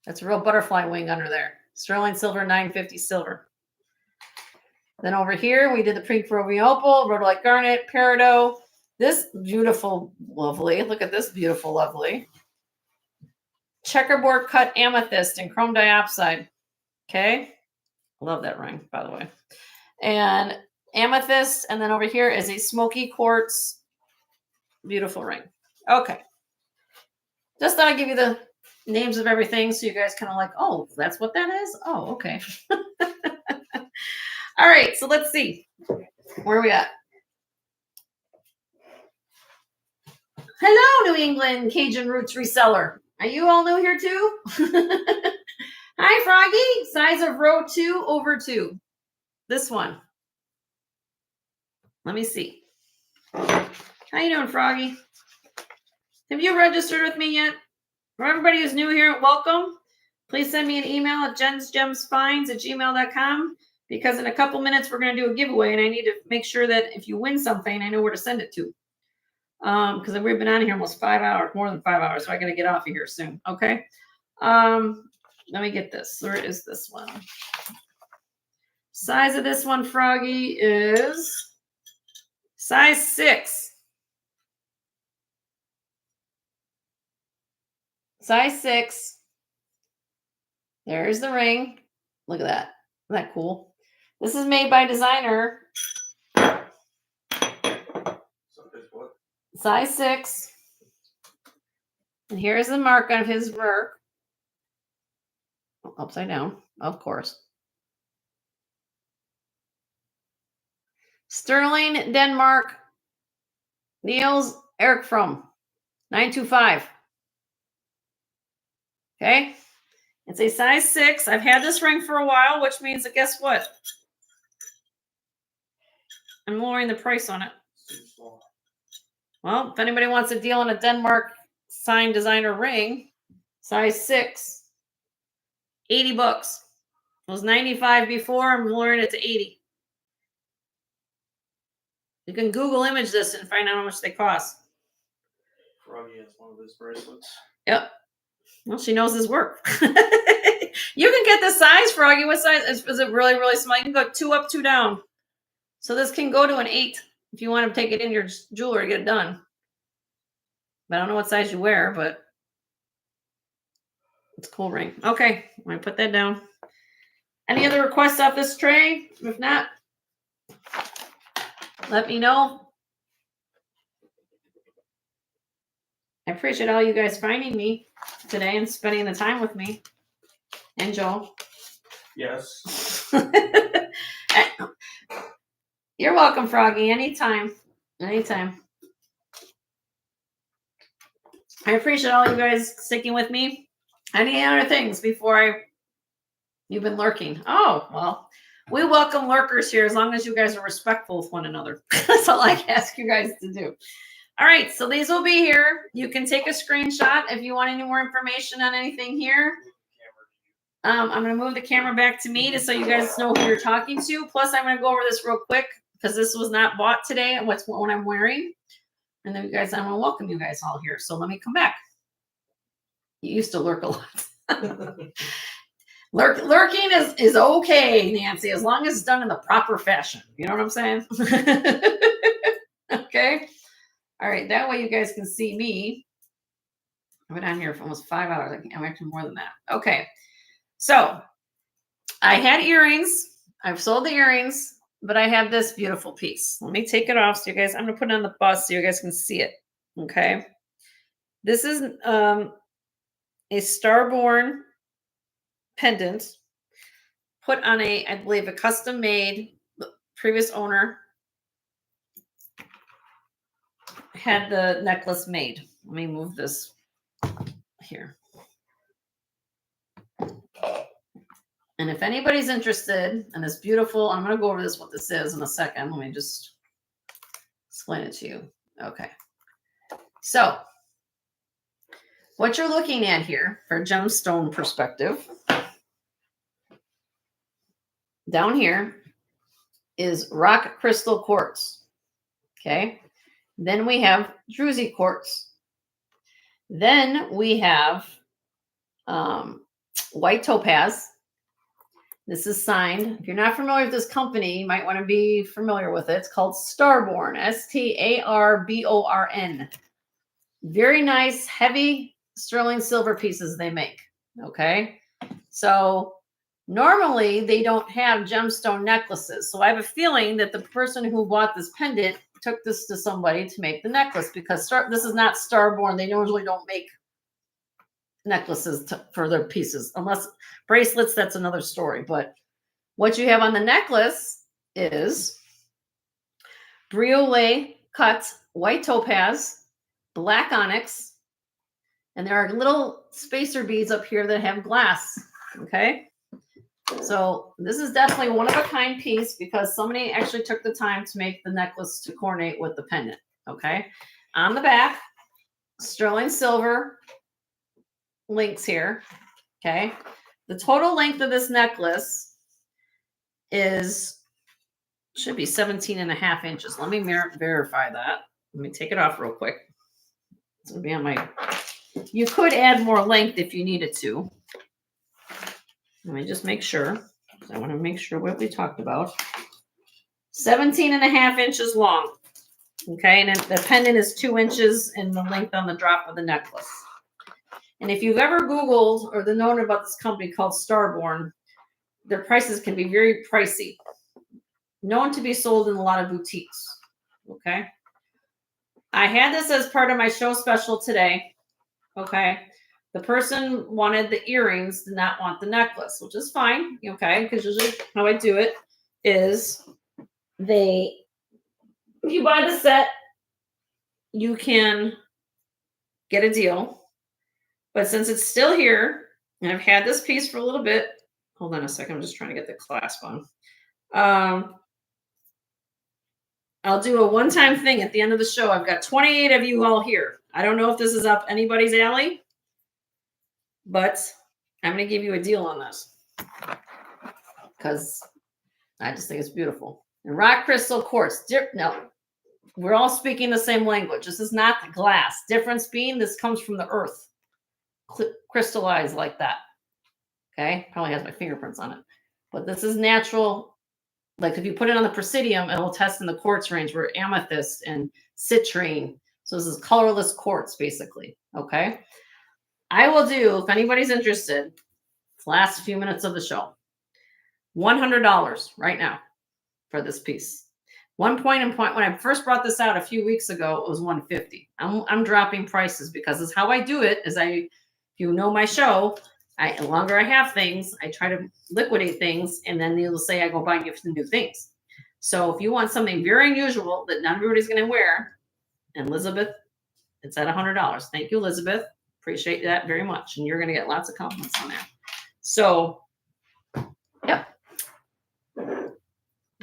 That's a real butterfly wing under there. Sterling silver, 950 silver. Then over here, we did the pink ruby opal, rhodolite garnet, peridot. This beautiful, lovely. Look at this beautiful, lovely. Checkerboard cut amethyst and chrome diopside. Okay. Love that ring, by the way. And amethyst. And then over here is a smoky quartz. Beautiful ring. Okay. Just thought I'd give you the names of everything so you guys kind of like, oh, that's what that is? Oh, okay. All right, so let's see. Where are we at? Hello, New England Cajun Roots reseller. Are you all new here too? Hi, Froggy. Size of row 2 over 2. This one. Let me see. How you doing, Froggy? Have you registered with me yet? For everybody who's new here, welcome. Please send me an email at jensgemsfinds@gmail.com because in a couple minutes we're going to do a giveaway and I need to make sure that if you win something, I know where to send it to. Because we've been on here almost 5 hours, more than 5 hours, so I got to get off of here soon. Okay. Let me get this. Where is this one? Size of this one, Froggy, is size 6. Size 6. There's the ring. Look at that. Isn't that cool? This is made by designer. Size 6. And here's the mark on his work. Upside down, of course. Sterling, Denmark. Niels Eric from 925. Okay. It's a size 6. I've had this ring for a while, which means that guess what? I'm lowering the price on it. Well, if anybody wants a deal on a Denmark signed designer ring, size 6, 80 bucks. It was 95 before. I'm lowering it to 80. You can Google image this and find out how much they cost. Froggy has one of his bracelets. Yep. Well, she knows his work. You can get the size, Froggy. What size? Is it really, really small? You can go 2 up, 2 down. So this can go to an 8 if you want to take it in your jewelry, get it done. But I don't know what size you wear, but it's a cool ring. Okay, I'm going to put that down. Any other requests off this tray? If not, let me know. I appreciate all you guys finding me today and spending the time with me. And Joel. Yes. You're welcome, Froggy. Anytime. Anytime. I appreciate all you guys sticking with me. Any other things before you've been lurking? Oh, well, we welcome lurkers here as long as you guys are respectful with one another. That's all I ask you guys to do. All right, so these will be here. You can take a screenshot if you want any more information on anything here. I'm going to move the camera back to me so you guys know who you're talking to. Plus, I'm going to go over this real quick because this was not bought today and what I'm wearing. And then you guys, I'm going to welcome you guys all here. So let me come back. You used to lurk a lot. Lurking is okay, Nancy, as long as it's done in the proper fashion. You know what I'm saying? Okay. All right. That way you guys can see me. I've been on here for almost 5 hours. I'm actually more than that. Okay. So I had earrings. I've sold the earrings, but I have this beautiful piece. Let me take it off so you guys, I'm going to put it on the bus so you guys can see it. Okay. This is a Starborn pendant put on I believe, a custom made. Previous owner had the necklace made. Let me move this here. And if anybody's interested in this beautiful, I'm going to go over this, what this is in a second. Let me just explain it to you. Okay. So what you're looking at here for gemstone perspective, down here is rock crystal quartz. Okay. Then we have druzy quartz. Then we have white topaz. This is signed. If you're not familiar with this company, you might want to be familiar with it. It's called Starborn, Starborn. Very nice, heavy sterling silver pieces they make. Okay. So normally they don't have gemstone necklaces. So I have a feeling that the person who bought this pendant took this to somebody to make the necklace, because this is not Starborn. They usually don't make necklaces for their pieces, unless bracelets, that's another story. But what you have on the necklace is briole cut white topaz, black onyx, and there are little spacer beads up here that have glass. Okay, so this is definitely one of a kind piece, because somebody actually took the time to make the necklace to coordinate with the pendant. Okay, on the back, sterling silver links here. Okay, the total length of this necklace should be 17.5 inches. Let me verify that. Let me take it off real quick. It's gonna be on my, you could add more length if you needed to. Let me just make sure. I want to make sure what we talked about. 17.5 inches long. Okay, and the pendant is 2 inches in the length on the drop of the necklace. And if you've ever Googled or known about this company called Starborn, their prices can be very pricey. Known to be sold in a lot of boutiques. Okay. I had this as part of my show special today. Okay. The person wanted the earrings, did not want the necklace, which is fine. Okay. Because usually how I do it is if you buy the set, you can get a deal. But since it's still here, and I've had this piece for a little bit, hold on a second, I'm just trying to get the clasp on. I'll do a one-time thing at the end of the show. I've got 28 of you all here. I don't know if this is up anybody's alley, but I'm going to give you a deal on this, because I just think it's beautiful. And rock crystal quartz. No, we're all speaking the same language. This is not the glass. Difference being this comes from the earth. Crystallized like that. Okay, probably has my fingerprints on it, but this is natural. Like if you put it on the Presidium, it will test in the quartz range where amethyst and citrine. So this is colorless quartz, basically. Okay, I will do, if anybody's interested, last few minutes of the show, $100 right now for this piece. When I first brought this out a few weeks ago, it was $150. I'm dropping prices because this is how I do it. If you know my show, the longer I have things, I try to liquidate things, and then they'll say I go buy gifts and new things. So if you want something very unusual that not everybody's going to wear, and Elizabeth, it's at $100. Thank you, Elizabeth. Appreciate that very much. And you're going to get lots of compliments on that. So, yeah.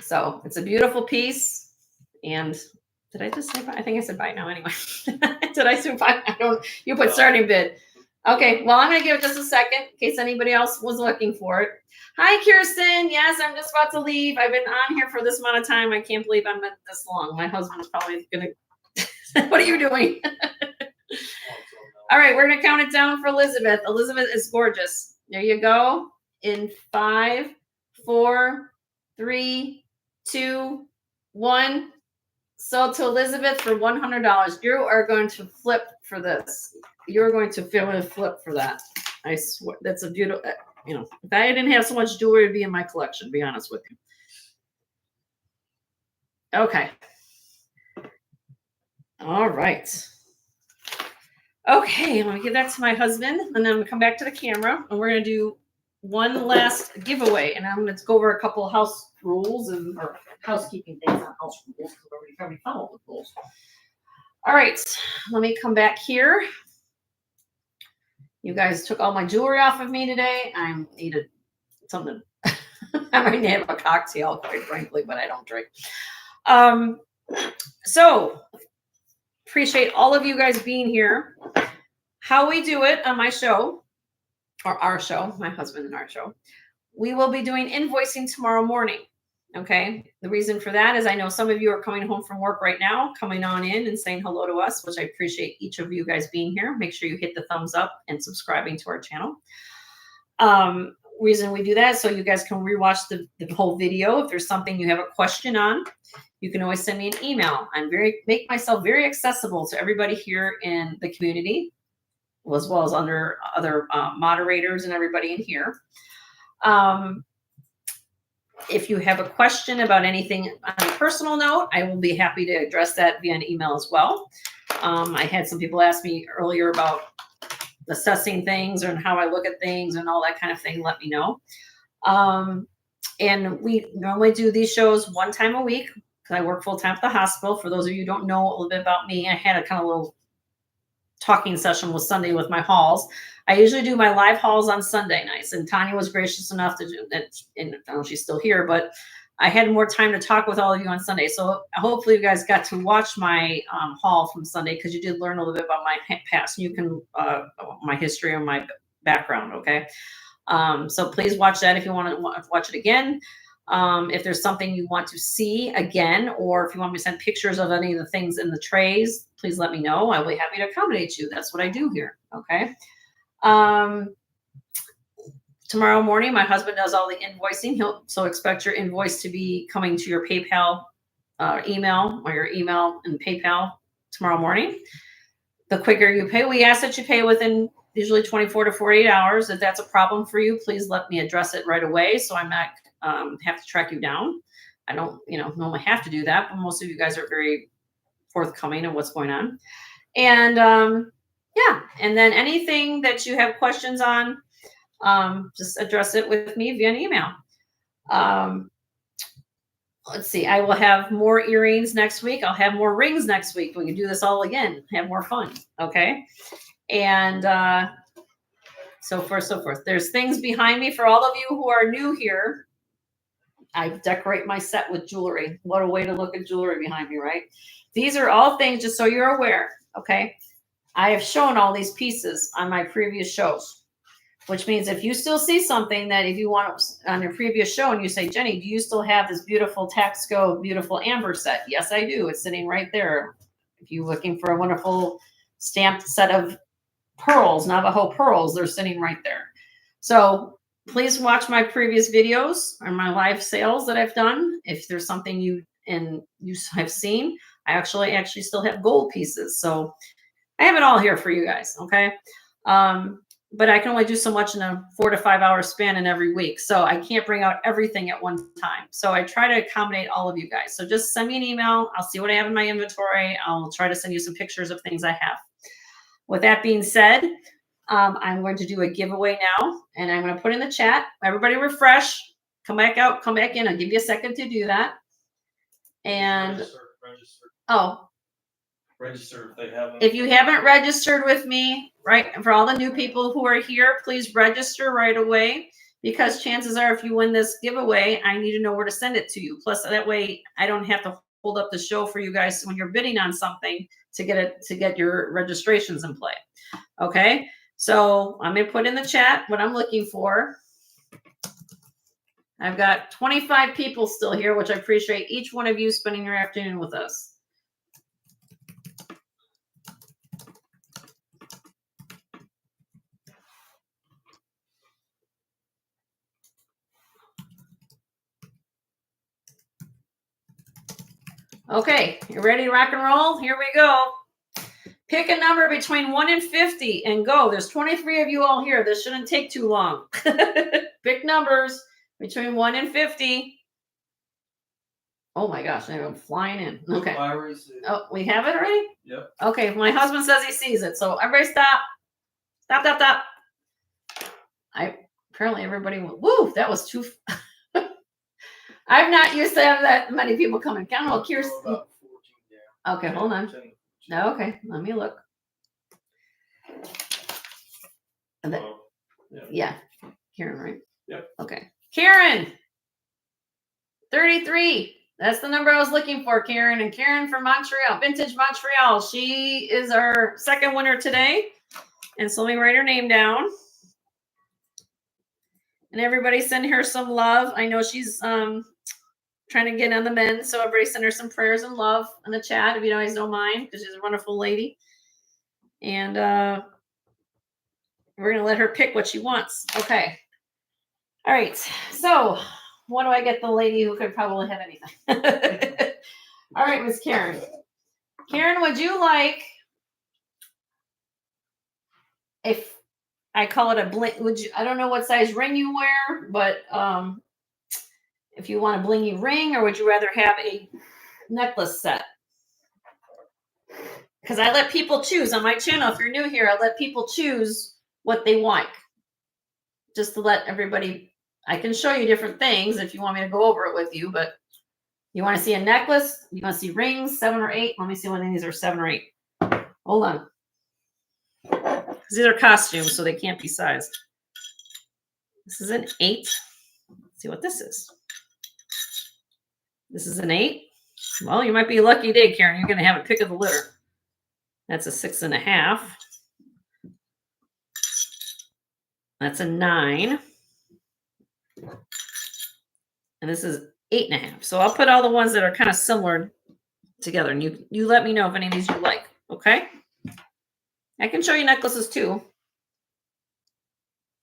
So it's a beautiful piece. And did I just say bye? I think I said bye now anyway. Did I say bye? You put starting bid. Okay, well, I'm going to give it just a second in case anybody else was looking for it. Hi, Kirsten. Yes, I'm just about to leave. I've been on here for this amount of time. I can't believe I'm this long. My husband's probably going to, what are you doing? All right, we're going to count it down for Elizabeth. Elizabeth is gorgeous. There you go. In 5, 4, 3, 2, 1. So to Elizabeth for $100, you are going to flip for this. You're going to feel a flip for that. I swear, that's a beautiful. If I didn't have so much jewelry, it'd be in my collection. To be honest with you. Okay. All right. Okay, I'm gonna give that to my husband, and then I'm gonna come back to the camera, and we're gonna do one last giveaway, and I'm gonna go over a couple of house rules or housekeeping things, not house rules, because we already followed the rules. All right, let me come back here. You guys took all my jewelry off of me today. I needed something. I might have a cocktail, quite frankly, but I don't drink. So appreciate all of you guys being here. How we do it on my show, or our show, my husband and our show, we will be doing invoicing tomorrow morning. Okay. The reason for that is I know some of you are coming home from work right now, coming on in and saying hello to us, which I appreciate each of you guys being here. Make sure you hit the thumbs up and subscribing to our channel. Reason we do that is so you guys can rewatch the whole video. If there's something you have a question on, you can always send me an email. Make myself very accessible to everybody here in the community, as well as under other moderators and everybody in here. If you have a question about anything on a personal note, I will be happy to address that via an email as well. I had some people ask me earlier about assessing things and how I look at things and all that kind of thing. Let me know. And we normally do these shows one time a week because I work full time at the hospital. For those of you who don't know a little bit about me, I had a kind of little talking session with Sunday with my hauls. I usually do my live hauls on Sunday nights, and Tanya was gracious enough to do that. And I don't know if she's still here, but I had more time to talk with all of you on Sunday. So hopefully you guys got to watch my haul from Sunday, because you did learn a little bit about my past. You can my history and my background. Okay. So please watch that if you want to watch it again. If there's something you want to see again, or if you want me to send pictures of any of the things in the trays, please let me know. I'll be happy to accommodate you. That's what I do here. Okay. Tomorrow morning, my husband does all the invoicing. So expect your invoice to be coming to your PayPal email, or your email and PayPal tomorrow morning. The quicker you pay, we ask that you pay within usually 24 to 48 hours. If that's a problem for you, please let me address it right away, so I'm not have to track you down. I don't, normally have to do that, but most of you guys are very forthcoming in what's going on. And yeah, and then anything that you have questions on, just address it with me via an email. Let's see, I will have more earrings next week. I'll have more rings next week. We can do this all again, have more fun. Okay. And so forth. There's things behind me for all of you who are new here. I decorate my set with jewelry. What a way to look at jewelry behind me, right? These are all things, just so you're aware. Okay. I have shown all these pieces on my previous shows, which means if you still see something that if you want on your previous show and you say, Jenny, do you still have this beautiful Taxco, beautiful amber set? Yes, I do. It's sitting right there. If you're looking for a wonderful stamped set of pearls, Navajo pearls, they're sitting right there. So please watch my previous videos or my live sales that I've done. If there's something you have seen, I actually still have gold pieces. So I have it all here for you guys. Okay. But I can only do so much in a 4 to 5 hour span in every week. So I can't bring out everything at one time. So I try to accommodate all of you guys. So just send me an email. I'll see what I have in my inventory. I'll try to send you some pictures of things I have. With that being said, I'm going to do a giveaway now, and I'm going to put in the chat. Everybody refresh, come back out, come back in. I'll give you a second to do that. And register if they haven't. If you haven't registered with me, right, for all the new people who are here, please register right away, because chances are if you win this giveaway, I need to know where to send it to you. Plus, that way I don't have to hold up the show for you guys when you're bidding on something to get your registrations in play. Okay, so I'm gonna put in the chat what I'm looking for. I've got 25 people still here, which I appreciate each one of you spending your afternoon with us. Okay, you ready to rock and roll? Here we go. Pick a number between 1 and 50 and go. There's 23 of you all here. This shouldn't take too long. Pick numbers between 1 and 50. Oh my gosh, I'm flying in. Okay. Oh, we have it already? Yep. Okay, my husband says he sees it. So everybody stop. Stop. Apparently everybody went, woo, that was too. I'm not used to have that many people coming. I don't know, Kirsten. Okay, hold on. No, okay, let me look. Yeah, Karen, right? Yep. Okay. Karen, 33. That's the number I was looking for, Karen. And Karen from Montreal, Vintage Montreal. She is our second winner today. And so let me write her name down. And everybody send her some love. I know she's trying to get on the mend. So everybody send her some prayers and love in the chat if you guys don't mind, because she's a wonderful lady. And we're going to let her pick what she wants. Okay. All right. So what do I get the lady who could probably have anything? All right, Miss Karen. Karen, would you like, if I call it a bling, would you, I don't know what size ring you wear, but if you want a blingy ring, or would you rather have a necklace set? Because I let people choose on my channel. If you're new here, I let people choose what they want. Just to let everybody, I can show you different things if you want me to go over it with you, but you want to see a necklace? You want to see rings, 7 or 8? Let me see when these are 7 or 8. Hold on. These are costumes, so they can't be sized. This is an 8. Let's see what this is. This is an 8. Well, you might be a lucky day, Karen. You're going to have a pick of the litter. That's a 6.5. That's a 9. And this is 8.5. So I'll put all the ones that are kind of similar together, and you let me know if any of these you like. Okay. I can show you necklaces too.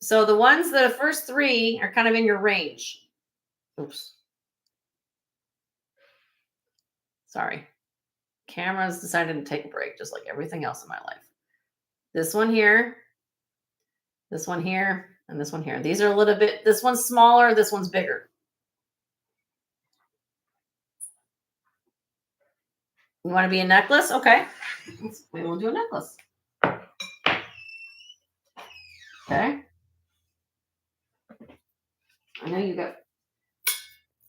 So the ones that the first 3 are kind of in your range. Oops. Sorry. Cameras decided to take a break, just like everything else in my life. This one here, and this one here. These are a little bit, this one's smaller, this one's bigger. You want to be a necklace? Okay. We will do a necklace. Okay. I know you got,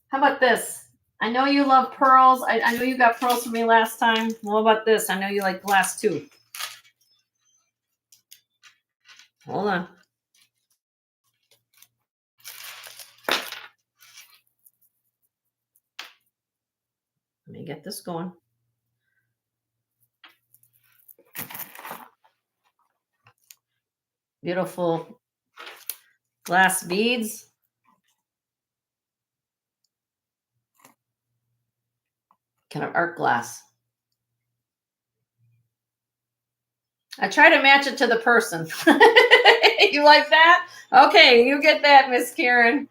how about this? I know you love pearls. I know you got pearls from me last time. What about this? I know you like glass too. Hold on. Let me get this going. Beautiful glass beads. Kind of art glass. I try to match it to the person. You like that? Okay, you get that, Miss Karen.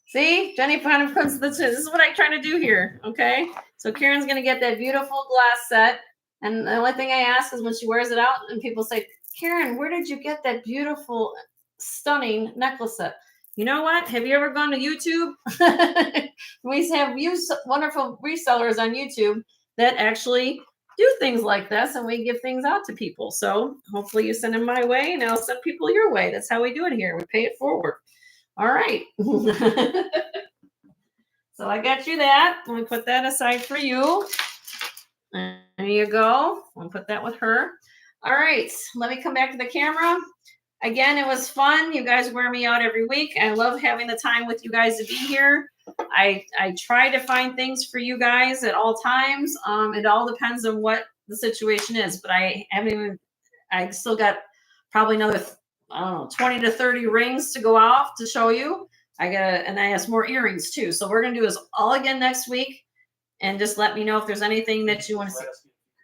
See, Jenny kind of puts this. This is what I try to do here. Okay, so Karen's gonna get that beautiful glass set, and the only thing I ask is when she wears it out, and people say, "Karen, where did you get that beautiful, stunning necklace set?" You know what? Have you ever gone to YouTube? We have wonderful resellers on YouTube that actually do things like this, and we give things out to people. So hopefully you send them my way, and I'll send people your way. That's how we do it here. We pay it forward. All right. So I got you that. Let me put that aside for you. There you go. We'll put that with her. All right. Let me come back to the camera. Again, it was fun. You guys wear me out every week. I love having the time with you guys to be here. I try to find things for you guys at all times. It all depends on what the situation is, but I still got probably another, I don't know, 20 to 30 rings to go off to show you. And I have some more earrings too. So we're going to do this all again next week, and just let me know if there's anything that you want to see.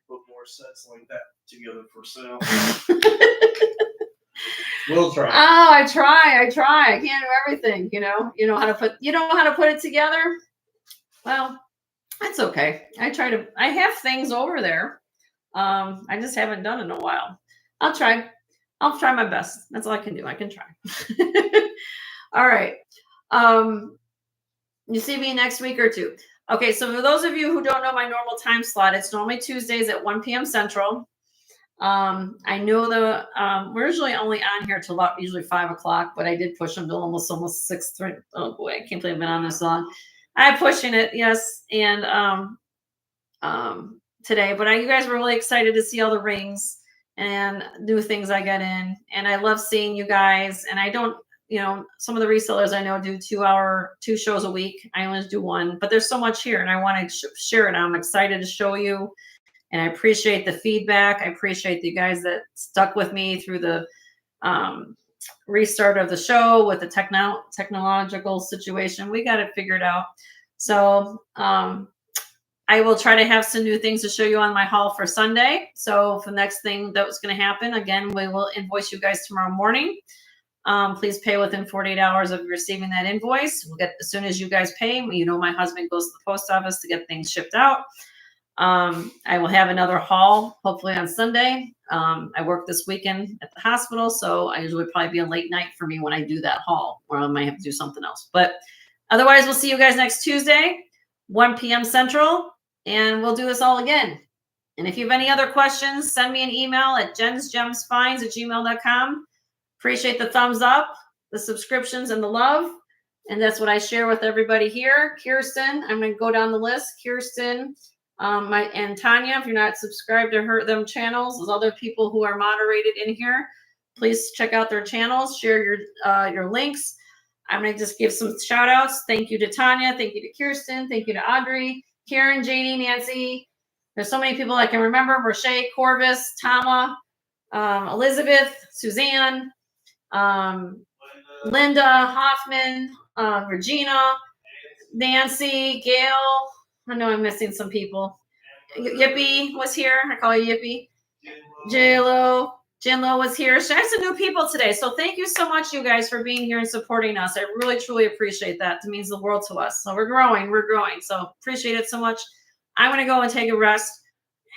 Put more sets like that together for sale. We'll try. Oh, I try. I can't do everything, you know. You know how to put it together? Well, that's okay. I have things over there. I just haven't done it in a while. I'll try my best. That's all I can do. I can try. All right. You see me next week or two. Okay, so for those of you who don't know my normal time slot, it's normally Tuesdays at 1 p.m. Central. I know we're usually only on here till about usually 5 o'clock, but I did push them to almost 6:30. Oh boy, I can't believe I've been on this long. I'm pushing it, yes, and today, but you guys were really excited to see all the rings and new things I got in, and I love seeing you guys. And I don't, some of the resellers I know do 2 shows a week. I only do 1, but there's so much here and I want to share it. I'm excited to show you. And I appreciate the feedback. I appreciate the guys that stuck with me through the restart of the show with the technological situation. We got it figured out. So I will try to have some new things to show you on my haul for Sunday. So for the next thing that was going to happen, again, we will invoice you guys tomorrow morning. Please pay within 48 hours of receiving that invoice. We'll get as soon as you guys pay. My husband goes to the post office to get things shipped out. I will have another haul hopefully on Sunday. I work this weekend at the hospital, so I usually probably be a late night for me when I do that haul, or I might have to do something else. But otherwise, we'll see you guys next Tuesday, 1 p.m. Central, and we'll do this all again. And if you have any other questions, send me an email at jensgemsfinds@gmail.com. Appreciate the thumbs up, the subscriptions, and the love. And that's what I share with everybody here. Kirsten, I'm going to go down the list. Kirsten, and Tanya, if you're not subscribed to them channels, there's other people who are moderated in here. Please check out their channels, share your links. I'm going to just give some shout outs. Thank you to Tanya. Thank you to Kirsten. Thank you to Audrey, Karen, Janie, Nancy. There's so many people I can remember. Roche, Corvus, Tama, Elizabeth, Suzanne, Linda, Hoffman, Regina, Nancy, Gail. I know I'm missing some people. Yippee was here. I call you Yippee. Jinlo was here. So I have some new people today. So thank you so much, you guys, for being here and supporting us. I really, truly appreciate that. It means the world to us. So we're growing. So appreciate it so much. I'm going to go and take a rest.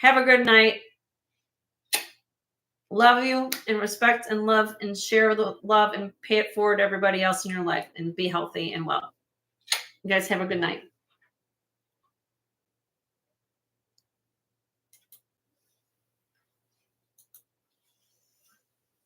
Have a good night. Love you and respect and love and share the love and pay it forward to everybody else in your life and be healthy and well. You guys have a good night.